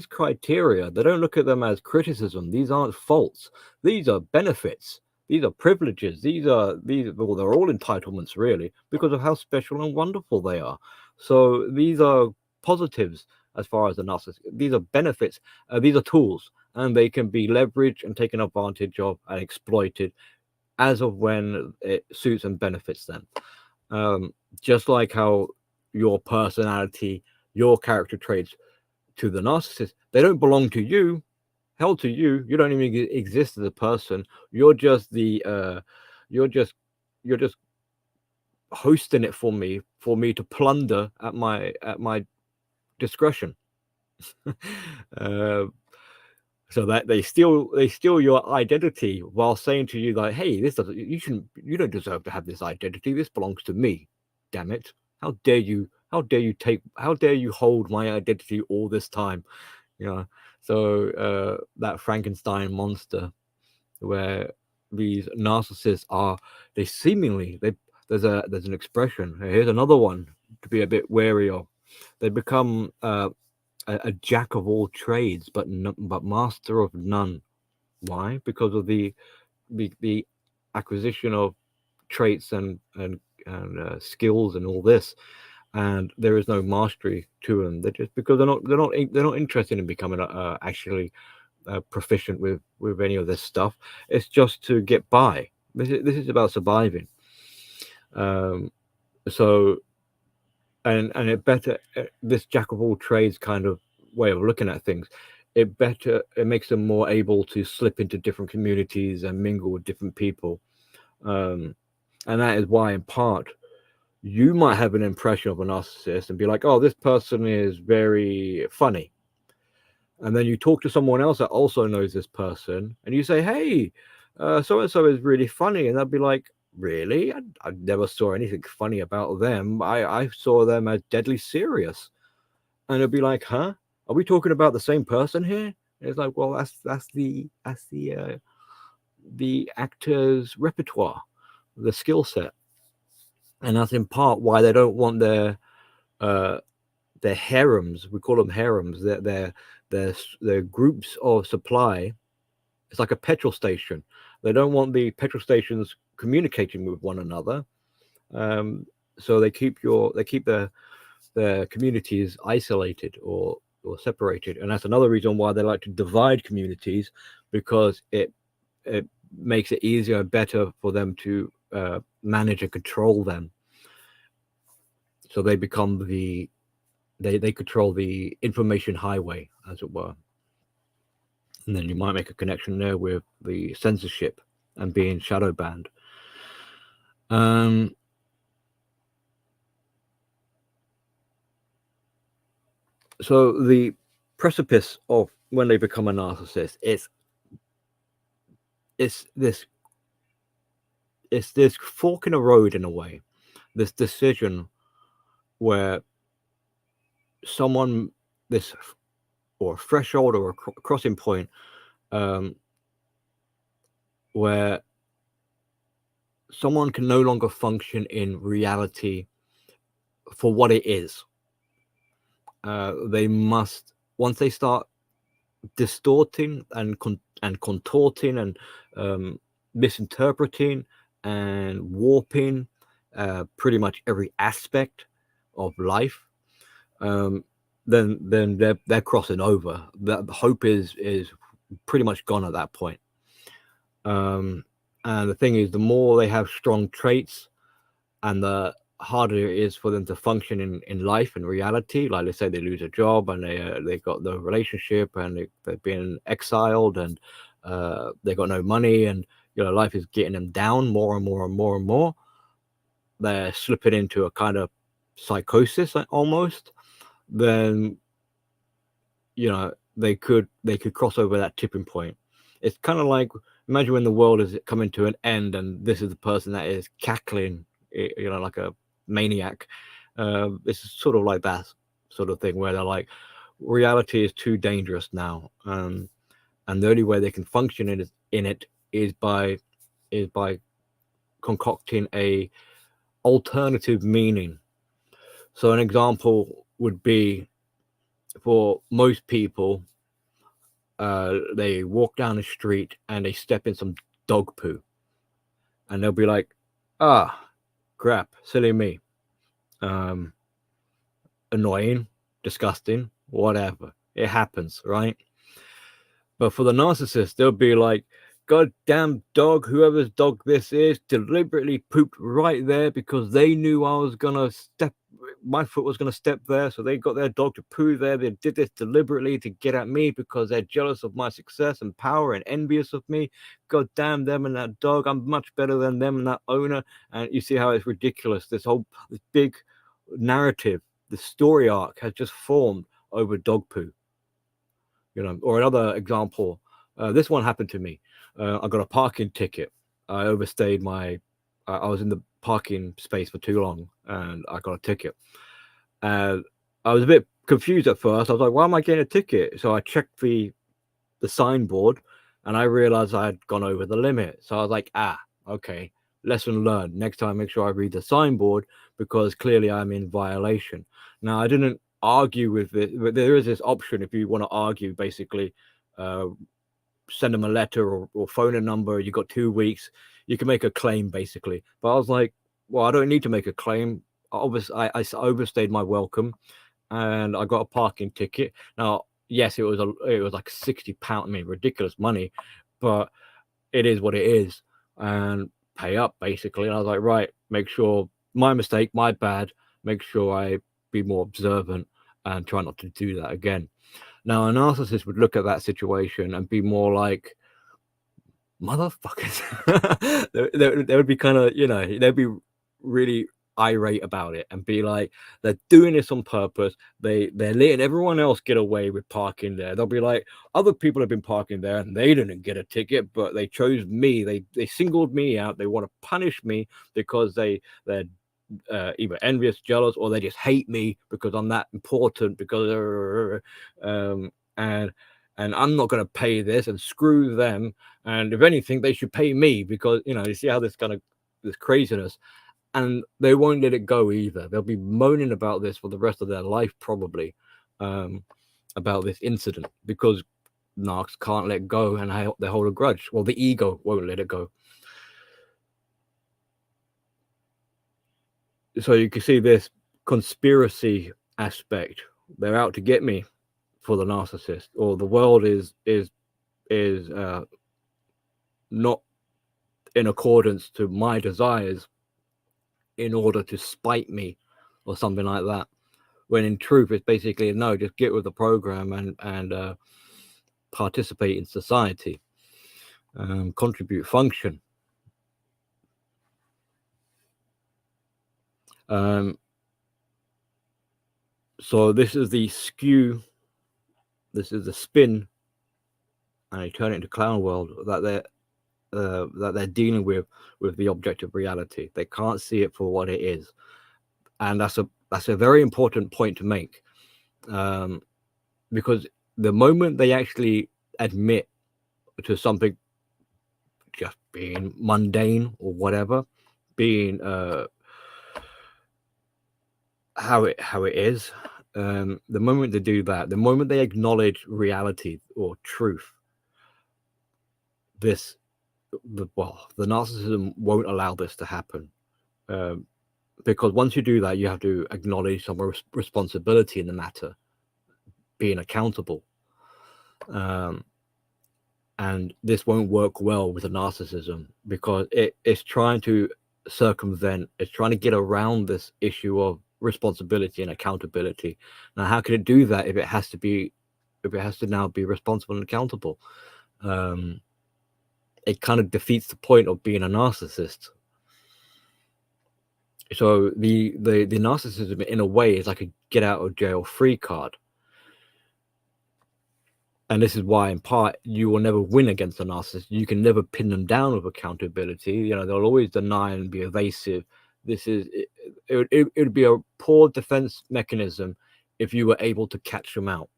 criteria. They don't look at them as criticism. These aren't faults. These are benefits. These are privileges. Well, they're all entitlements, really, because of how special and wonderful they are. So these are positives as far as the narcissist. These are benefits. These are tools, and they can be leveraged and taken advantage of and exploited as of when it suits and benefits them. Just like how your personality, your character traits, to the narcissist, they don't belong to you. Hell to you, you don't even exist as a person. You're just you're just hosting it for me to plunder at my discretion. So that they steal your identity while saying to you, like, hey, you don't deserve to have this identity. This belongs to me. Damn it. How dare you hold my identity all this time? So that Frankenstein monster, where these narcissists are, there's an expression. Here's another one to be a bit wary of. They become a jack of all trades, but master of none. Why? Because of the acquisition of traits and skills and all this, and there is no mastery to them. They're just, because they're not interested in becoming actually proficient with any of this stuff. It's just to get by. This is about surviving. So and it better, this jack of all trades kind of way of looking at things, it makes them more able to slip into different communities and mingle with different people. And that is why, in part, you might have an impression of a narcissist and be like, oh, this person is very funny. And then you talk to someone else that also knows this person and you say, hey, so-and-so is really funny. And they'll be like, really? I never saw anything funny about them. I saw them as deadly serious. And it'll be like, huh? Are we talking about the same person here? And it's like, well, that's the actor's repertoire, the skill set. And that's in part why they don't want their harems, we call them harems, their groups of supply. It's like a petrol station. They don't want the petrol stations communicating with one another. So they keep their communities isolated or separated. And that's another reason why they like to divide communities, because it makes it easier and better for them to manage and control them. So they become they control the information highway, as it were. And then you might make a connection there with the censorship and being shadow banned. So the precipice of when they become a narcissist, it's this fork in a road, in a way, this decision where someone, or a threshold or a crossing point, where someone can no longer function in reality for what it is. They must, once they start distorting and contorting and misinterpreting and warping pretty much every aspect of life, then they're crossing over. The hope is pretty much gone at that point. And the thing is, the more they have strong traits, and the harder it is for them to function in life and reality. Like, let's say they lose a job and they got no relationship and they've been exiled and they got no money, and life is getting them down more and more and more and more. They're slipping into a kind of psychosis almost. Then they could cross over that tipping point. It's kind of like, imagine when the world is coming to an end and this is the person that is cackling, like a maniac. It's sort of like that sort of thing where they're like, reality is too dangerous now, and the only way they can function in it is by concocting a alternative meaning. So an example would be, for most people, they walk down the street and they step in some dog poo, and they'll be like, crap, silly me. Annoying, disgusting, whatever. It happens, right? But for the narcissist, they'll be like, goddamn dog, whoever's dog this is, deliberately pooped right there because they knew my foot was gonna step there, so they got their dog to poo there. They did this deliberately to get at me because they're jealous of my success and power and envious of me. God damn them and that dog. I'm much better than them and that owner. And you see how it's ridiculous. This big narrative, the story arc has just formed over dog poo. Or another example, this one happened to me. I got a parking ticket. I overstayed I was in the parking space for too long and I got a ticket. And I was a bit confused at first. I was like, why am I getting a ticket? So I checked the signboard and I realized I had gone over the limit. So I was like, okay, lesson learned. Next time, make sure I read the signboard, because clearly I'm in violation. Now, I didn't argue with it, but there is this option if you want to argue, basically. Send them a letter or phone a number. You got 2 weeks. You can make a claim, basically. But I was like, well, I don't need to make a claim. Obviously, I overstayed my welcome, and I got a parking ticket. Now, yes, it was like £60. I mean, ridiculous money, but it is what it is, and pay up, basically. And I was like, right, make sure, my mistake, my bad. Make sure I be more observant and try not to do that again. Now, a narcissist would look at that situation and be more like, motherfuckers. they would be kind of, they'd be really irate about it and be like, they're doing this on purpose. They're letting everyone else get away with parking there. They'll be like, other people have been parking there and they didn't get a ticket, but they chose me. They singled me out. They want to punish me because they're either envious, jealous, or they just hate me because I'm that important, because and I'm not going to pay this, and screw them. And if anything, they should pay me, because you see how this craziness, and they won't let it go either. They'll be moaning about this for the rest of their life, probably, about this incident, because narcs can't let go and they hold a grudge. Well, the ego won't let it go. So you can see this conspiracy aspect. They're out to get me, for the narcissist, or the world is not in accordance to my desires in order to spite me or something like that, when in truth it's basically, no, just get with the program and participate in society, contribute, function. So this is the skew, this is the spin, and I turn it into clown world that they're dealing with the objective reality. They can't see it for what it is, and that's a very important point to make, because the moment they actually admit to something just being mundane or whatever, being how it is. The moment they do that, the moment they acknowledge reality or truth, the narcissism won't allow this to happen. Because once you do that, you have to acknowledge some responsibility in the matter, being accountable. And this won't work well with a narcissism because it's trying to circumvent, it's trying to get around this issue of responsibility and accountability. Now, how can it do that if it has to now be responsible and accountable? It kind of defeats the point of being a narcissist. So the narcissism in a way is like a get out of jail free card. And this is why, in part, you will never win against a narcissist. You can never pin them down with accountability. You know, they'll always deny and be evasive. It would be a poor defense mechanism if you were able to catch them out.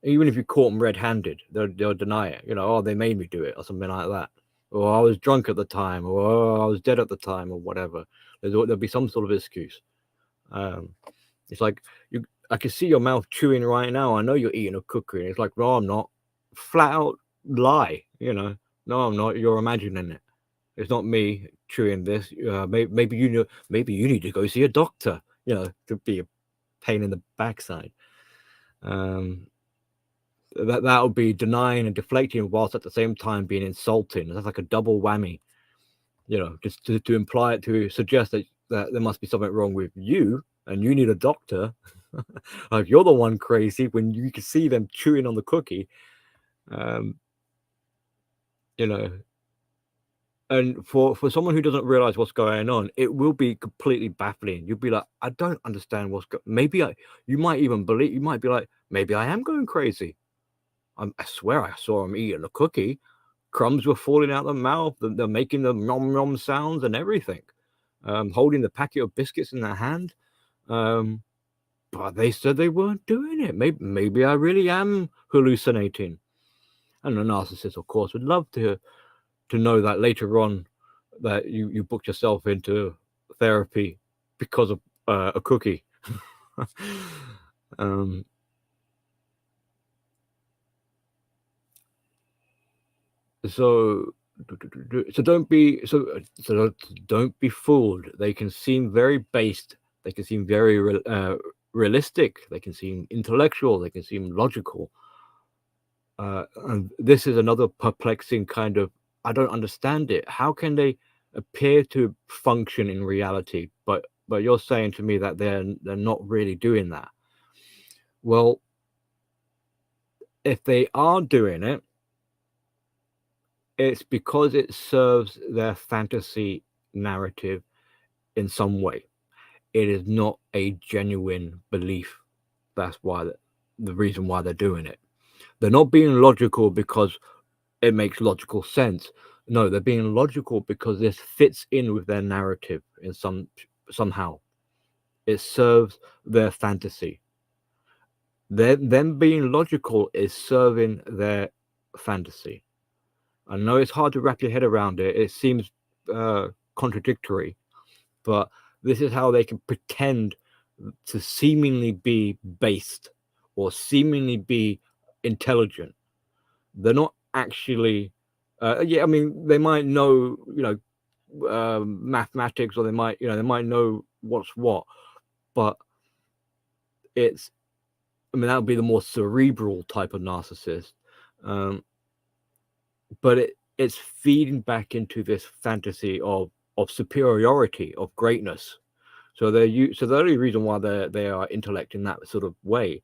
Even if you caught them red-handed, they'll deny it. You know, oh, they made me do it, or something like that. Or I was drunk at the time, or oh, I was dead at the time, or whatever. There'll be some sort of excuse. It's like I can see your mouth chewing right now. I know you're eating a cookie. And it's like, no, I'm not. Flat out lie, you know. No, I'm not. You're imagining it. It's not me chewing this. Maybe you know. Maybe you need to go see a doctor. You know, to be a pain in the backside. That would be denying and deflecting, whilst at the same time being insulting. That's like a double whammy. You know, just to imply it, to suggest that there must be something wrong with you and you need a doctor. Like you're the one crazy when you can see them chewing on the cookie. You know, and for someone who doesn't realize what's going on, it will be completely baffling. You'll be like, I don't understand you might even believe, you might be like, maybe I am going crazy. I swear I saw him eating a cookie. Crumbs were falling out the mouth. They're making the nom nom sounds and everything. Holding the packet of biscuits in their hand. But they said they weren't doing it. Maybe I really am hallucinating. And the narcissist, of course, would love to know that later on that you booked yourself into therapy because of a cookie. So don't be don't be fooled. They can seem very based. They can seem very realistic. They can seem intellectual. They can seem logical. And this is another perplexing kind of, I don't understand it. How can they appear to function in reality, but you're saying to me that they're not really doing that? Well, if they are doing it, it's because it serves their fantasy narrative in some way. It is not a genuine belief. That's why the reason why they're doing it. They're not being logical because it makes logical sense. No, they're being logical because this fits in with their narrative in somehow. It serves their fantasy. Them being logical is serving their fantasy. I know it's hard to wrap your head around it. It seems contradictory, but this is how they can pretend to seemingly be based or seemingly be intelligent. They're not actually. I mean, they might know, mathematics, or they might know what's what, but I mean, that would be the more cerebral type of narcissist. But it's feeding back into this fantasy of superiority, of greatness. So the only reason why they are intellect in that sort of way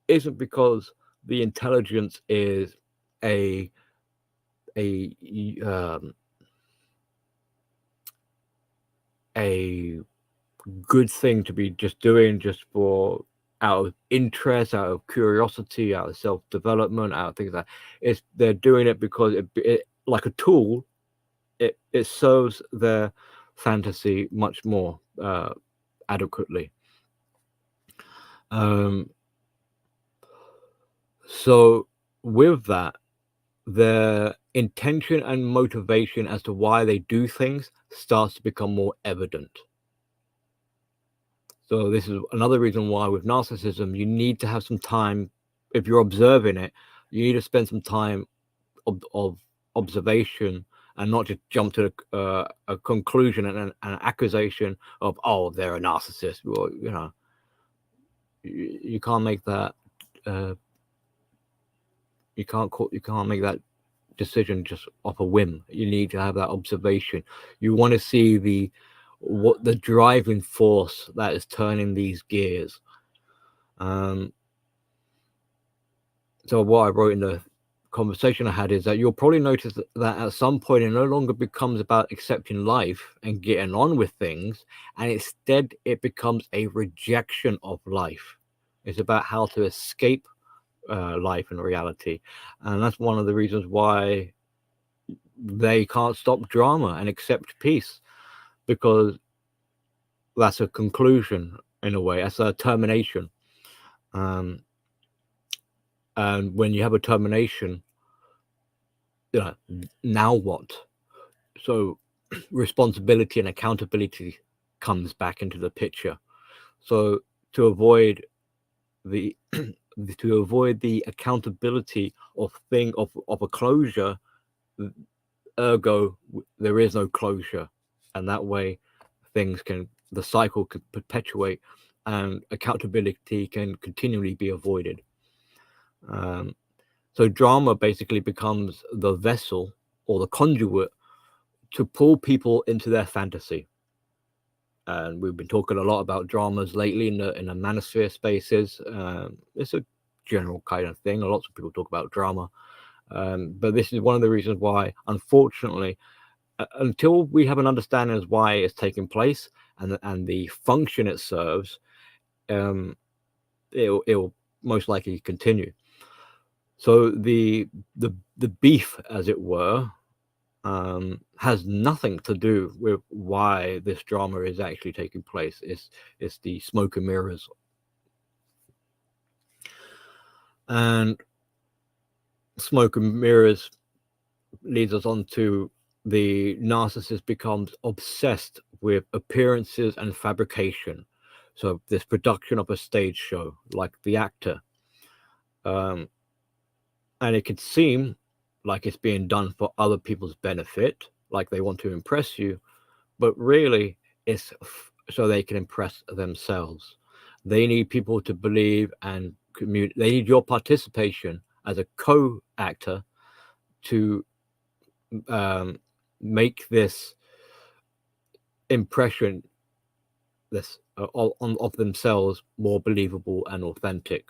isn't because the intelligence is a good thing to be just doing just for out of interest, out of curiosity, out of self-development, out of things like that. They're doing it because it like a tool. It serves their fantasy much more adequately. So with that, their intention and motivation as to why they do things starts to become more evident. So this is another reason why with narcissism, you need to have some time. If you're observing it, you need to spend some time of observation and not just jump to a conclusion and an accusation of, oh, they're a narcissist. Well, you can't make that. You can't make that decision just off a whim. You need to have that observation. You want to see what the driving force that is turning these gears. So what I wrote in the conversation I had is that you'll probably notice that at some point it no longer becomes about accepting life and getting on with things, and instead it becomes a rejection of life. It's about how to escape life and reality, and that's one of the reasons why they can't stop drama and accept peace, because that's a conclusion in a way. That's a termination. And when you have a termination, now what? So responsibility and accountability comes back into the picture. So to avoid the accountability of a closure, ergo there is no closure, and that way the cycle could perpetuate and accountability can continually be avoided. So drama basically becomes the vessel or the conduit to pull people into their fantasy. And we've been talking a lot about dramas lately in the manosphere spaces. It's a general kind of thing. Lots of people talk about drama. But this is one of the reasons why, unfortunately, until we have an understanding as why it's taking place and the function it serves, it'll most likely continue. So the beef, as it were, has nothing to do with why this drama is actually taking place. It's the smoke and mirrors. And smoke and mirrors leads us on to the narcissist becomes obsessed with appearances and fabrication. So this production of a stage show, like the actor. And it could seem like it's being done for other people's benefit, like they want to impress you, but really it's so they can impress themselves. They need people to believe and communicate. They need your participation as a co-actor to make this impression of themselves more believable and authentic,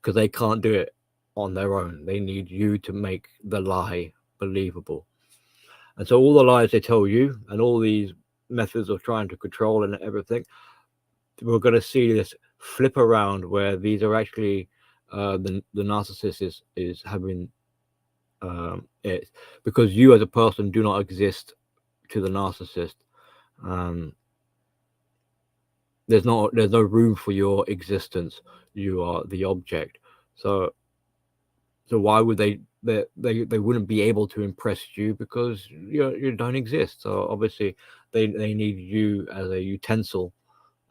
because they can't do it on their own. They need you to make the lie believable. And so all the lies they tell you and all these methods of trying to control and everything, we're going to see this flip around where these are actually the narcissist is having it, because you as a person do not exist to the narcissist. There's no room for your existence. You are the object. So why would they wouldn't be able to impress you, because you don't exist. So obviously they need you as a utensil,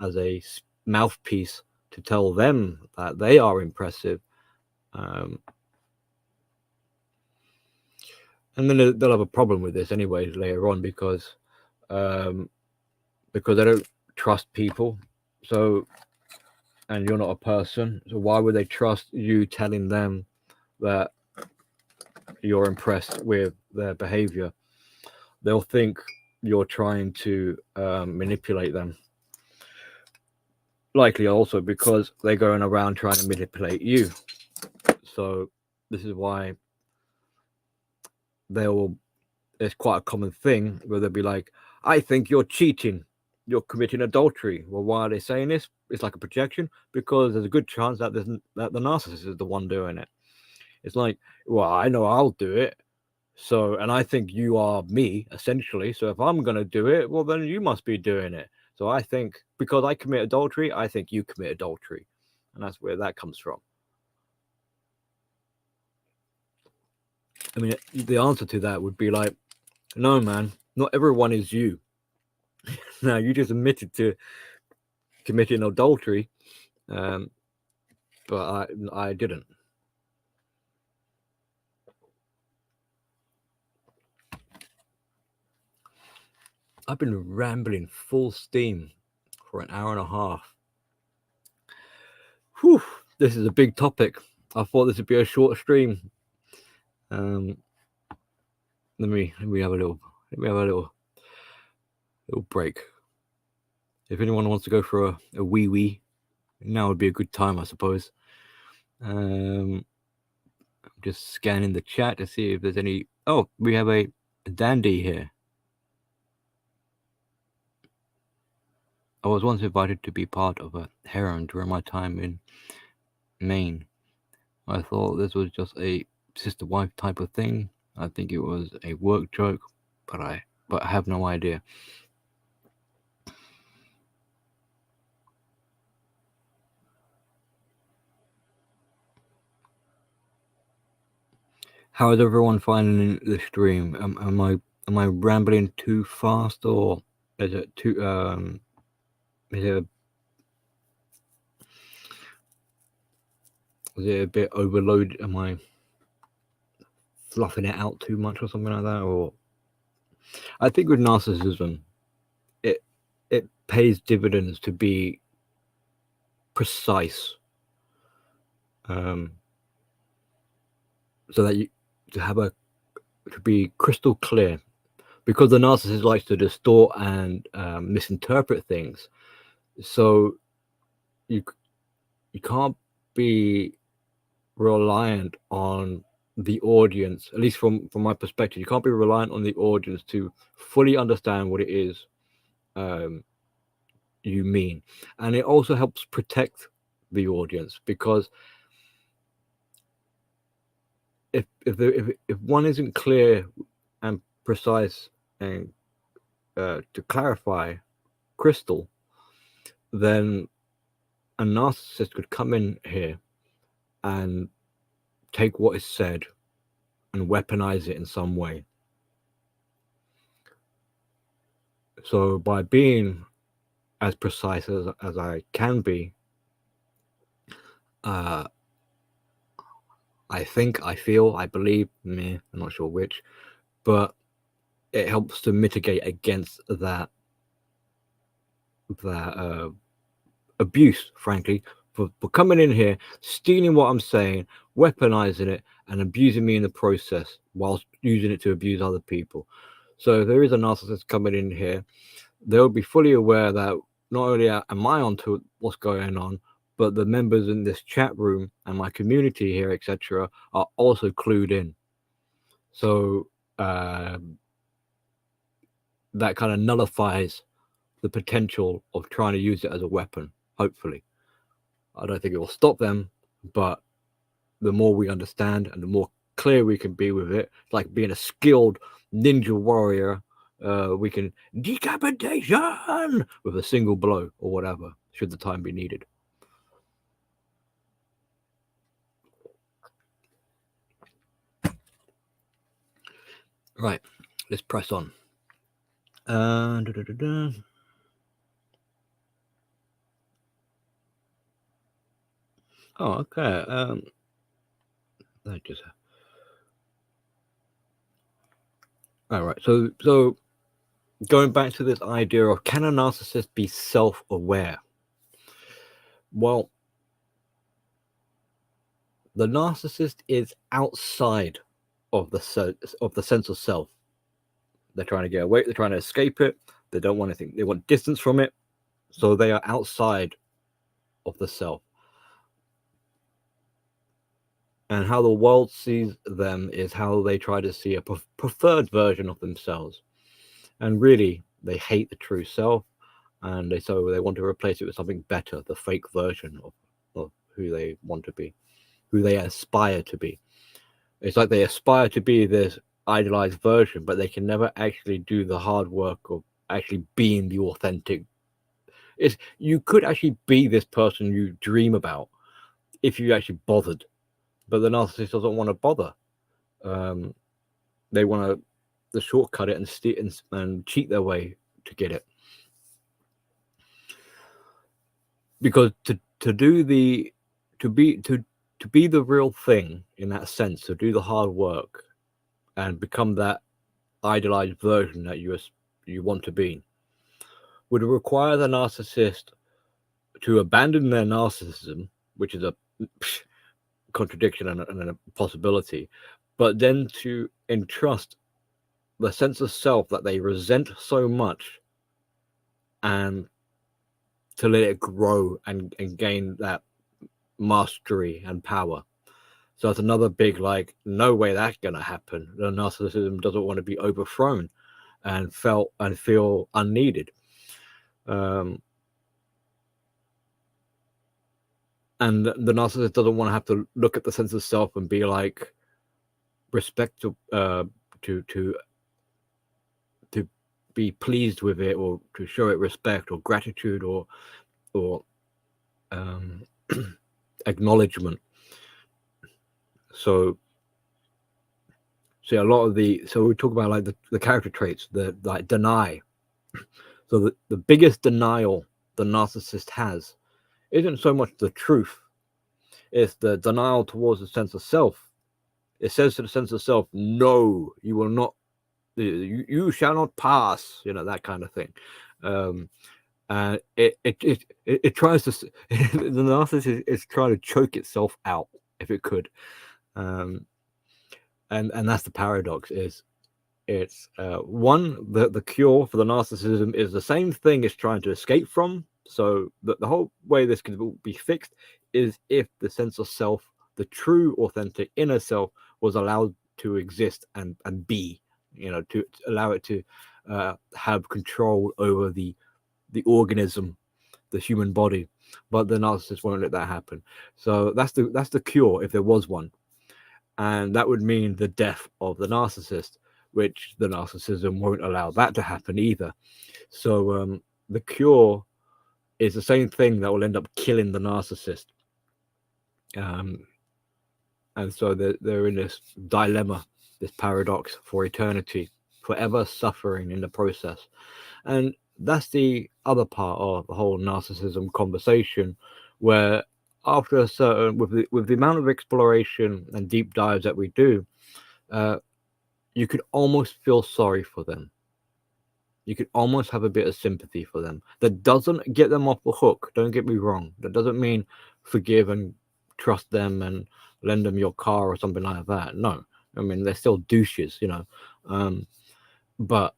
as a mouthpiece to tell them that they are impressive. And then they'll have a problem with this anyway later on, because they don't trust people. So, and you're not a person, so why would they trust you telling them that you're impressed with their behavior? They'll think you're trying to manipulate them. Likely also because they're going around trying to manipulate you. So this is why it's quite a common thing where they'll be like, I think you're cheating, you're committing adultery. Well, why are they saying this? It's like a projection, because there's a good chance that the narcissist is the one doing it. It's like, well, I know I'll do it, so, and I think you are me, essentially. So if I'm going to do it, well, then you must be doing it. So I think because I commit adultery, I think you commit adultery. And that's where that comes from. I mean, the answer to that would be like, no, man, Not everyone is you. Now, you just admitted to committing adultery, but I didn't. I've been rambling full steam for an hour and a half. Whew, this is a big topic. I thought this would be a short stream. Let me have a little break. If anyone wants to go for a wee, now would be a good time, I suppose. I'm just scanning the chat to see if there's any. Oh, we have a dandy here. I was once invited to be part of a harem during my time in Maine. I thought this was just a sister-wife type of thing. I think it was a work joke, but I have no idea. How is everyone finding the stream? Am I rambling too fast, or is it too is it a bit overloaded? Am I fluffing it out too much or something like that? Or I think with narcissism, it pays dividends to be precise, so that you to be crystal clear, because the narcissist likes to distort and misinterpret things. So you can't be reliant on the audience, at least from my perspective. You can't be reliant on the audience to fully understand what it is you mean. And it also helps protect the audience, because if one isn't clear and precise and to clarify crystal, then a narcissist could come in here and take what is said and weaponize it in some way. So by being as precise as I can be, I think, I feel, I believe, I'm not sure which, but it helps to mitigate against that abuse, frankly, for coming in here, stealing what I'm saying, weaponizing it, and abusing me in the process, whilst using it to abuse other people. So if there is a narcissist coming in here, they'll be fully aware that not only am I onto what's going on, but the members in this chat room and my community here, etc., are also clued in. So that kind of nullifies the potential of trying to use it as a weapon, hopefully. I don't think it will stop them, but the more we understand and the more clear we can be with it, it's like being a skilled ninja warrior. We can decapitation with a single blow or whatever, should the time be needed. Right, let's press on. Oh, okay. That just. All right. So going back to this idea of, can a narcissist be self-aware? Well, the narcissist is outside of the sense of self. They're trying to get away. They're trying to escape it. They don't want anything. They want distance from it. So they are outside of the self. And how the world sees them is how they try to see a preferred version of themselves. And really, they hate the true self. And so they want to replace it with something better, the fake version of who they want to be, who they aspire to be. It's like they aspire to be this idealized version, but they can never actually do the hard work of actually being the authentic. You could actually be this person you dream about if you actually bothered, but the narcissist doesn't want to bother. They want to shortcut it and cheat their way to get it. Because to be the real thing in that sense, to do the hard work and become that idealized version that you want to be, would require the narcissist to abandon their narcissism, which is a contradiction and a possibility, but then to entrust the sense of self that they resent so much and to let it grow and gain that mastery and power. So it's another big, like, no way that's going to happen. The narcissism doesn't want to be overthrown and feel unneeded. And the narcissist doesn't want to have to look at the sense of self and be like to be pleased with it, or to show it respect or gratitude or acknowledgement. So see, a lot of so we talk about like the character traits, the like deny. So the biggest denial the narcissist has isn't so much the truth, it's the denial towards the sense of self. It says to the sense of self, no, you will not, you shall not pass, that kind of thing. And it tries to the narcissist is trying to choke itself out if it could. And that's the paradox. It's one, the cure for the narcissism is the same thing it's trying to escape from. So the whole way this can be fixed is if the sense of self, the true authentic inner self, was allowed to exist and be, to allow it to have control over the organism, the human body. But the narcissist won't let that happen. So that's the cure, if there was one. And that would mean the death of the narcissist, which the narcissism won't allow that to happen either. So the cure is the same thing that will end up killing the narcissist. And so they're in this dilemma, this paradox for eternity, forever suffering in the process. And that's the other part of the whole narcissism conversation, where after a certain, with the amount of exploration and deep dives that we do, you could almost feel sorry for them. You could almost have a bit of sympathy for them. That doesn't get them off the hook. Don't get me wrong. That doesn't mean forgive and trust them and lend them your car or something like that. No, I mean, they're still douches, but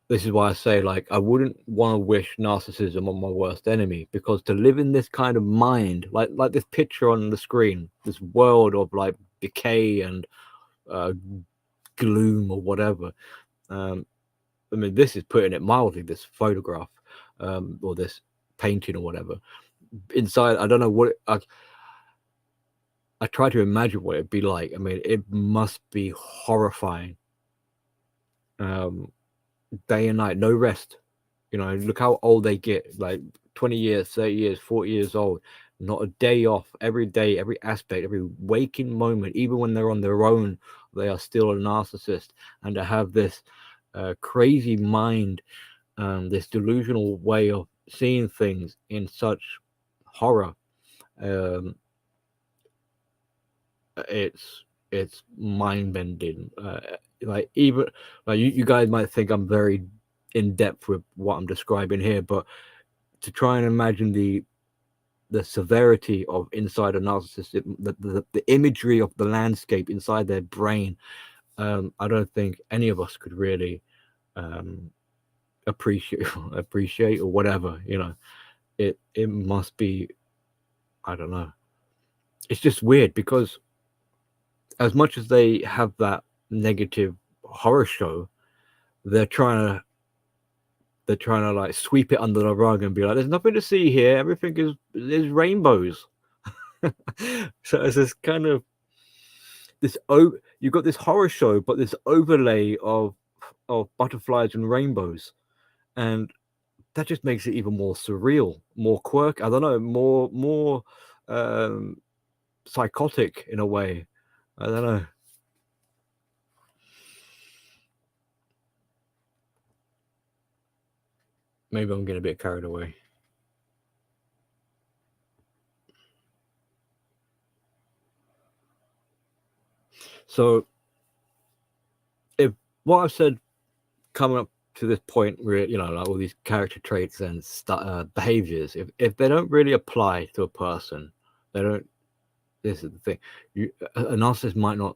this is why I say, like, I wouldn't want to wish narcissism on my worst enemy, because to live in this kind of mind, like this picture on the screen, this world of like decay and gloom or whatever. I mean, this is putting it mildly, this photograph or this painting or whatever. Inside, I don't know what I try to imagine what it'd be like. I mean, it must be horrifying. Day and night, no rest. Look how old they get, like 20 years, 30 years, 40 years old. Not a day off. Every day, every aspect, every waking moment, even when they're on their own, they are still a narcissist. And to have this crazy mind, this delusional way of seeing things in such horror, it's mind-bending. Like, even like you guys might think I'm very in depth with what I'm describing here, but to try and imagine the severity of inside a narcissist, the imagery of the landscape inside their brain, I don't think any of us could really appreciate or whatever. It must be, I don't know. It's just weird, because as much as they have that negative horror show, they're trying to like sweep it under the rug and be like, there's nothing to see here, everything is rainbows. So it's this kind of you've got this horror show, but this overlay of butterflies and rainbows, and that just makes it even more surreal, more quirky, I don't know, more psychotic, in a way. I don't know. maybe I'm getting a bit carried away. So if what I've said coming up to this point where, you know, like all these character traits and behaviors, if they don't really apply to a person, they don't. This is the thing. A narcissist might not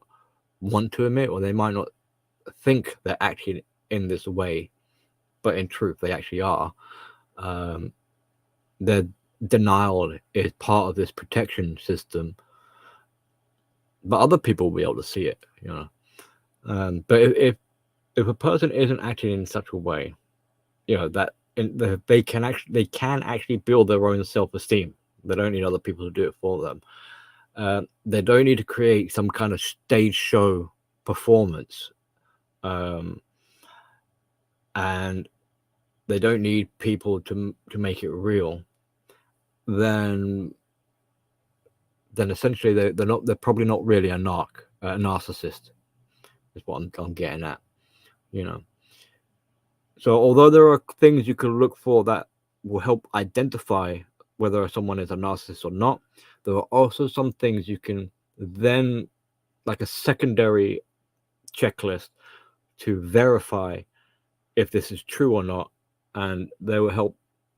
want to admit, or they might not think they're acting in this way, but in truth, they actually are. Their denial is part of this protection system, but other people will be able to see it, you know. But if a person isn't acting in such a way, you know, that they can actually build their own self-esteem. They don't need other people to do it for them. They don't need to create some kind of stage show performance, and they don't need people to make it real. Then essentially they're probably not really a narcissist. Is what I'm getting at, you know. So although there are things you can look for that will help identify whether someone is a narcissist or not, there are also some things you can then, like a secondary checklist, to verify if this is true or not, and they will help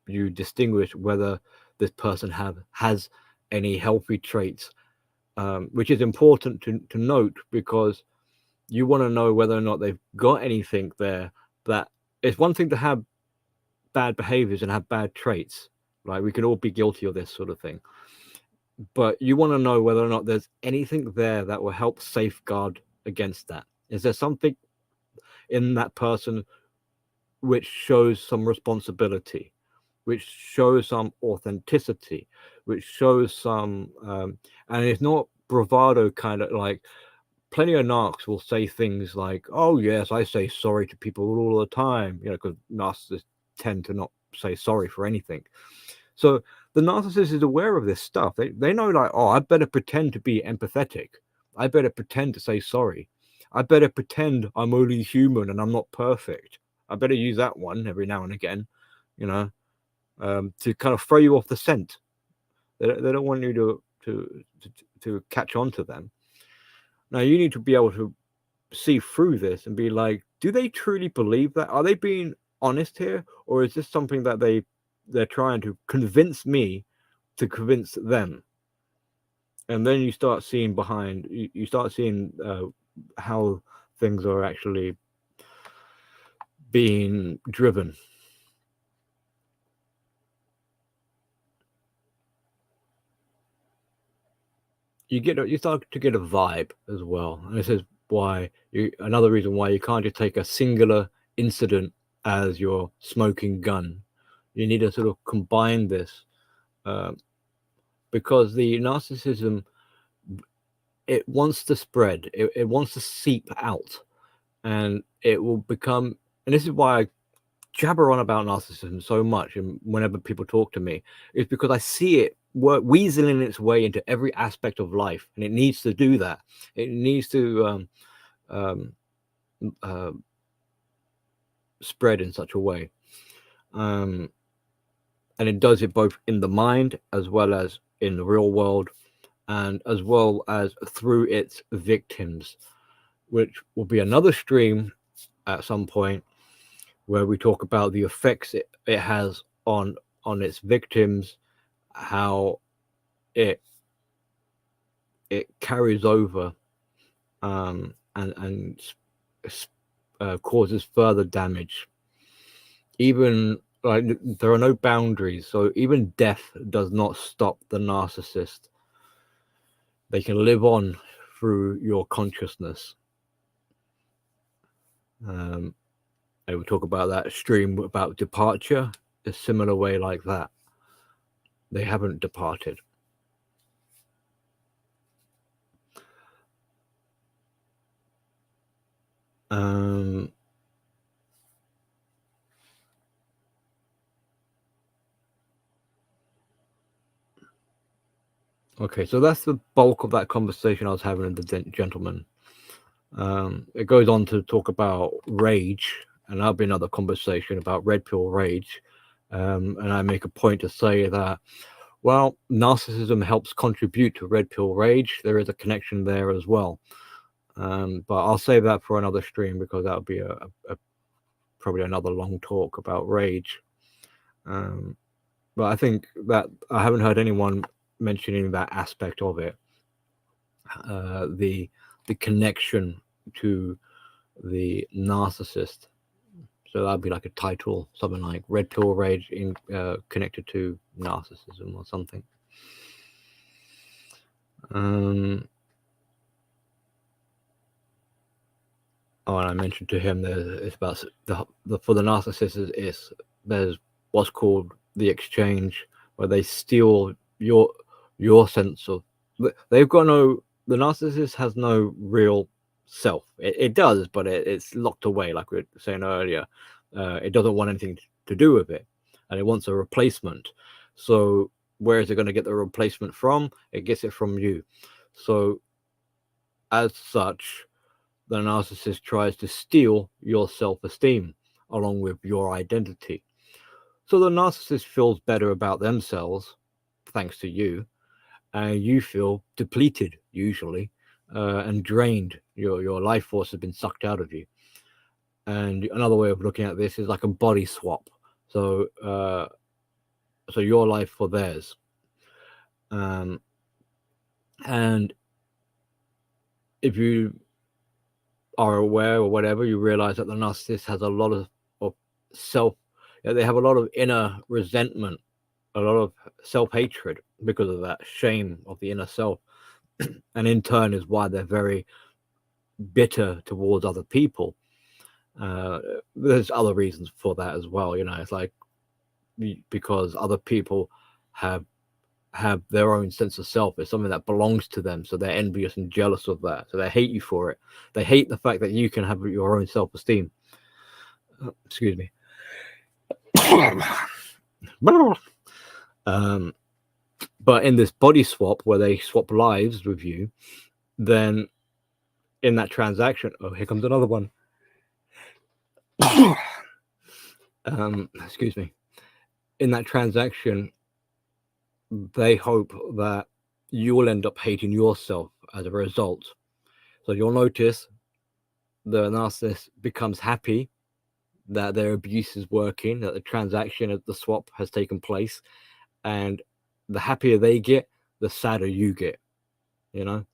you distinguish whether this person has any healthy traits, which is important to note, because you want to know whether or not they've got anything there. That it's one thing to have bad behaviors and have bad traits, right? We can all be guilty of this sort of thing, but you want to know whether or not there's anything there that will help safeguard against that. Is there something in that person which shows some responsibility, which shows some authenticity, which shows some and it's not bravado, kind of like plenty of narcs will say things like, oh yes, I say sorry to people all the time, you know, because narcissists tend to not say sorry for anything. So the narcissist is aware of this stuff. They know, like, oh, I better pretend to be empathetic, I better pretend to say sorry, I better pretend I'm only human and I'm not perfect, I better use that one every now and again, you know, to kind of throw you off the scent. They don't want you to catch on to them. Now you need to be able to see through this and be like, do they truly believe that? Are they being honest here, or is this something that they're trying to convince me to convince them? And then you start seeing you start seeing how things are actually being driven. You start to get a vibe as well, and this is why another reason why you can't just take a singular incident as your smoking gun. You need to sort of combine this, because the narcissism, it wants to spread, it wants to seep out, and it will become. And this is why I jabber on about narcissism so much, and whenever people talk to me, is because I see it weaseling its way into every aspect of life, and it needs to do that. It needs to spread in such a way, and it does it both in the mind as well as in the real world, and as well as through its victims, which will be another stream at some point, where we talk about the effects it has on its victims, how it carries over, and causes further damage. Even like there are no boundaries, so even death does not stop the narcissist. They can live on through your consciousness. I will talk about that stream about departure, a similar way like that. They haven't departed. Okay, so that's the bulk of that conversation I was having with the gentleman. It goes on to talk about rage, and that'll be another conversation about red pill rage, And I make a point to say that, well, narcissism helps contribute to red pill rage. There is a connection there as well. But I'll save that for another stream, because that would be a probably another long talk about rage. But I think that I haven't heard anyone mentioning that aspect of it, the connection to the narcissist. So that'd be like a title, something like "Red Pill Rage" in connected to narcissism or something. Oh, and I mentioned to him that it's about for the narcissist is there's what's called the exchange, where they steal your sense of. They've got no. The narcissist has no real self. It does, but it's locked away, like we were saying earlier. It doesn't want anything to do with it, and it wants a replacement. So where is it going to get the replacement from? It gets it from you. So as such, the narcissist tries to steal your self-esteem along with your identity. So the narcissist feels better about themselves thanks to you, and you feel depleted usually, and drained. Your life force has been sucked out of you. And another way of looking at this is like a body swap. So so your life for theirs. And if you are aware or whatever, you realize that the narcissist has a lot of self. They have a lot of inner resentment, a lot of self-hatred because of that shame of the inner self, and in turn is why they're very bitter towards other people. There's other reasons for that as well. It's like because other people have their own sense of self. It's something that belongs to them, so they're envious and jealous of that. So they hate you for it. They hate the fact that you can have your own self-esteem. Excuse me. But in this body swap, where they swap lives with you, then in that transaction, oh, here comes another one. Excuse me. In that transaction, they hope that you will end up hating yourself as a result. So you'll notice the narcissist becomes happy that their abuse is working, that the transaction of the swap has taken place, and the happier they get, the sadder you get, or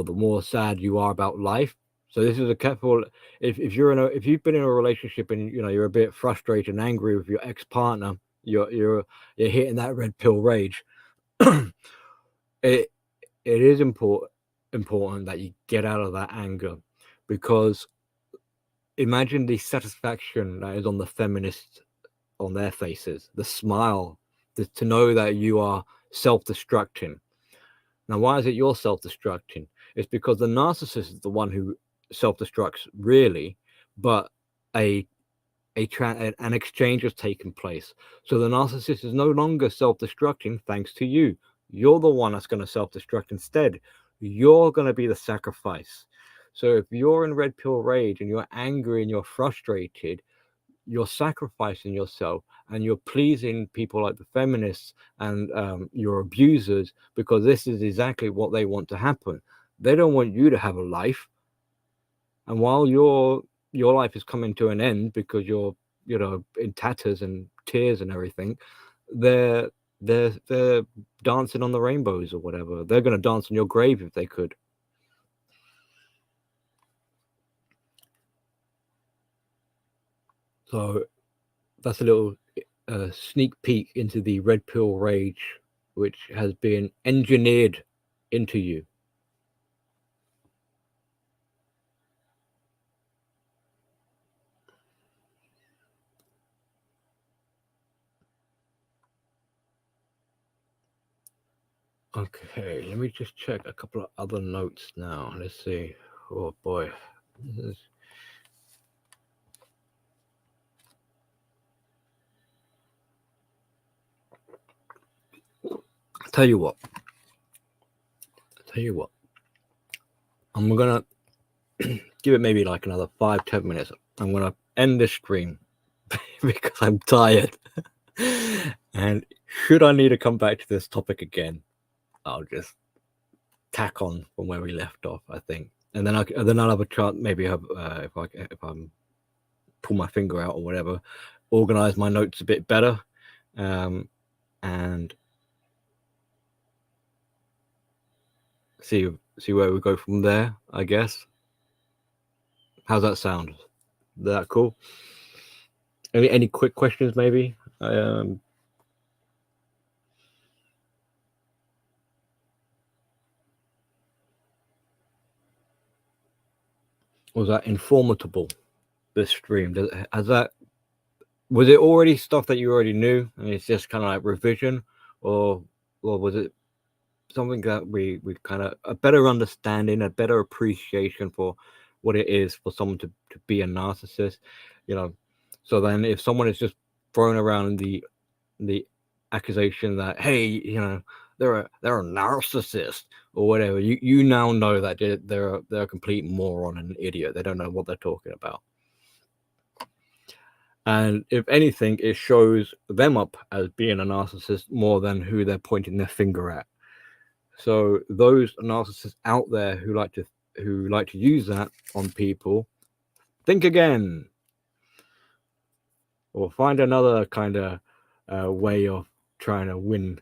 the more sad you are about life. So this is a careful. If you've been in a relationship and you're a bit frustrated and angry with your ex-partner, you're hitting that red pill rage. It is important that you get out of that anger, because imagine the satisfaction that is on the feminists, on their faces, the smile, to know that you are self-destructing. Now, why is it you're self-destructing? It's because the narcissist is the one who self-destructs, really, but an exchange has taken place. So the narcissist is no longer self-destructing thanks to you. You're the one that's going to self-destruct instead. You're going to be the sacrifice. So if you're in red pill rage and you're angry and you're frustrated, you're sacrificing yourself, and you're pleasing people like the feminists and your abusers, because this is exactly what they want to happen. They don't want you to have a life. And while your life is coming to an end because you're in tatters and tears and everything, they're dancing on the rainbows or whatever. They're going to dance on your grave if they could. So that's a little sneak peek into the red pill rage, which has been engineered into you. Okay, let me just check a couple of other notes now. Let's see. Oh boy. Tell you what. I'm gonna give it maybe like another 5-10 minutes. I'm gonna end this stream, because I'm tired. And should I need to come back to this topic again, I'll just tack on from where we left off, I think. And then I'll have a chance, maybe have if I'm pull my finger out or whatever, organize my notes a bit better, and see where we go from there, I guess. How's that sound? Is that cool? Any quick questions maybe? Was that informatable, this stream? Was it already stuff that you already knew and it's just kind of like revision, or was it something that we kind of a better understanding, a better appreciation for what it is for someone to be a narcissist, so then if someone is just throwing around the accusation that, hey, they're a narcissist or whatever, you now know that they're a complete moron and an idiot. They don't know what they're talking about. And if anything, it shows them up as being a narcissist more than who they're pointing their finger at. So those narcissists out there who like to use that on people, think again, or find another kind of way of trying to win.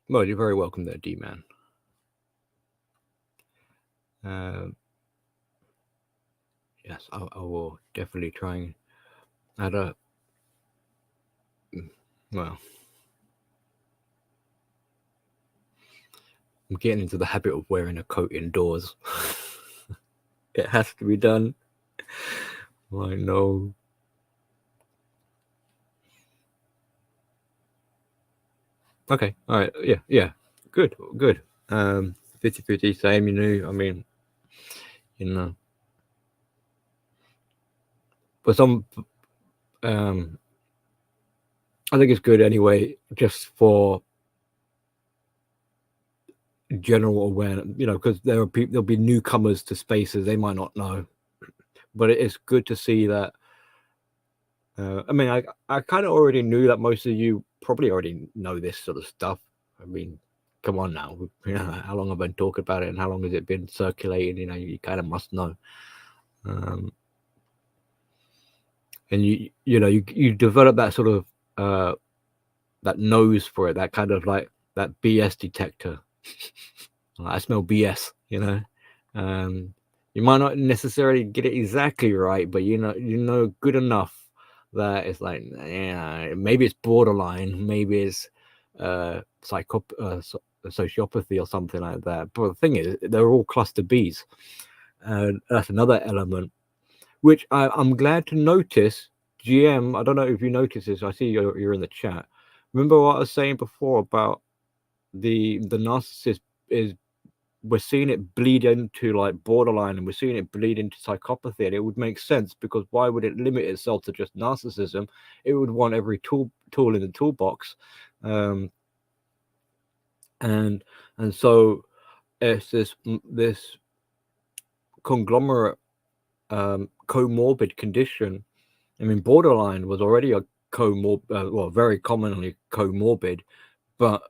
Well, you're very welcome there, D-Man. Yes, I will definitely try and add a. Well, I'm getting into the habit of wearing a coat indoors. It has to be done. I know. Okay. All right. Yeah. Good. 50-50, same. I mean, but some, I think it's good anyway, just for general awareness, because there'll be newcomers to spaces they might not know, but it's good to see that. I mean, I kind of already knew that most of you probably already know this sort of stuff. I mean, come on now, how long have I been talking about it, and how long has it been circulating? You kind of must know. And you develop that sort of that nose for it, that kind of like that BS detector. I smell BS, you might not necessarily get it exactly right, but good enough that it's like, yeah, maybe it's borderline, maybe it's sociopathy or something like that. But the thing is, they're all cluster Bs. That's another element, which I'm glad to notice. GM, I don't know if you notice this. I see you're in the chat. Remember what I was saying before about the narcissist is, we're seeing it bleed into like borderline, and we're seeing it bleed into psychopathy, and it would make sense, because why would it limit itself to just narcissism? It would want every tool in the toolbox, and so it's this conglomerate comorbid condition. I mean, borderline was already a very commonly comorbid, but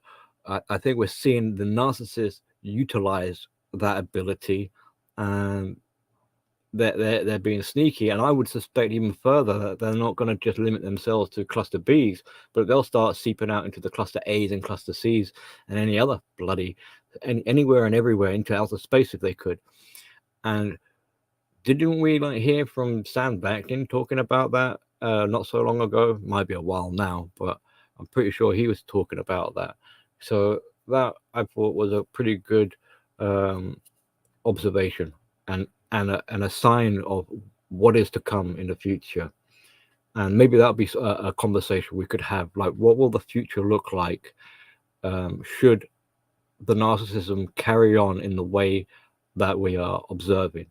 I think we're seeing the narcissist utilize that ability, and they're being sneaky. And I would suspect even further that they're not going to just limit themselves to cluster Bs, but they'll start seeping out into the cluster As and cluster Cs and any other anywhere and everywhere into outer space if they could. And didn't we hear from Sam Backlin talking about that not so long ago? Might be a while now, but I'm pretty sure he was talking about that. So that I thought was a pretty good observation, and a sign of what is to come in the future. And maybe that'll be a conversation we could have, like, what will the future look like should the narcissism carry on in the way that we are observing?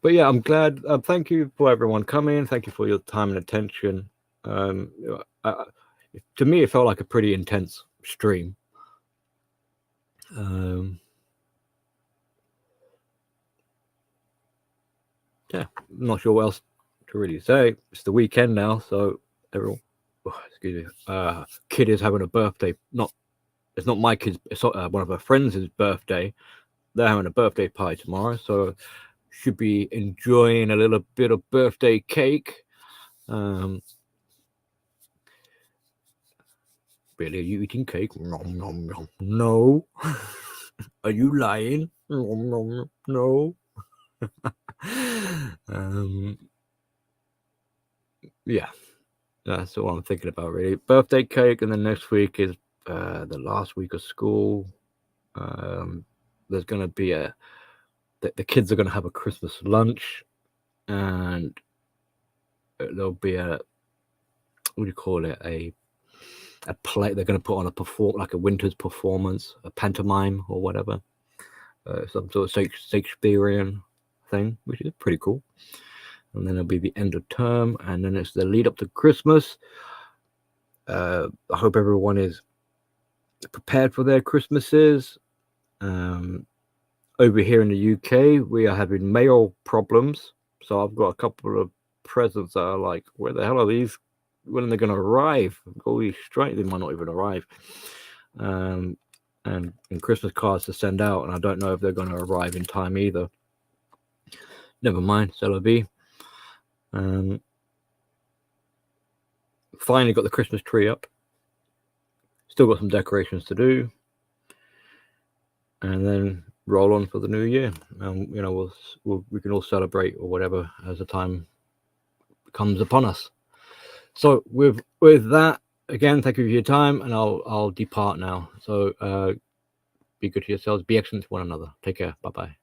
But yeah, I'm glad. Thank you for everyone coming. Thank you for your time and attention. To me, it felt like a pretty intense stream. Yeah, I'm not sure what else to really say. It's the weekend now, so everyone, excuse me, kid is having a birthday. It's not my kid's. It's one of her friends' birthday. They're having a birthday party tomorrow, so should be enjoying a little bit of birthday cake. Billy, are you eating cake? Nom, nom, nom. No. Are you lying? Nom, nom, nom. No. Yeah, that's all I'm thinking about, really. Birthday cake, and then next week is the last week of school. There's going to be the kids are going to have a Christmas lunch, and there'll be what do you call it, a play. They're going to put on like a winter's performance, a pantomime or whatever, some sort of Shakespearean thing, which is pretty cool. And then it'll be the end of term, and then it's the lead up to Christmas. I hope everyone is prepared for their Christmases. Over here in the UK, we are having mail problems. So I've got a couple of presents that are like, where the hell are these? When are they going to arrive? Holy straight, they might not even arrive. And Christmas cards to send out, and I don't know if they're going to arrive in time either. Never mind, c'est la vie. Finally got the Christmas tree up. Still got some decorations to do, and then roll on for the new year. And we can all celebrate or whatever as the time comes upon us. So with that, again, thank you for your time, and I'll depart now. So be good to yourselves, be excellent to one another. Take care. Bye bye.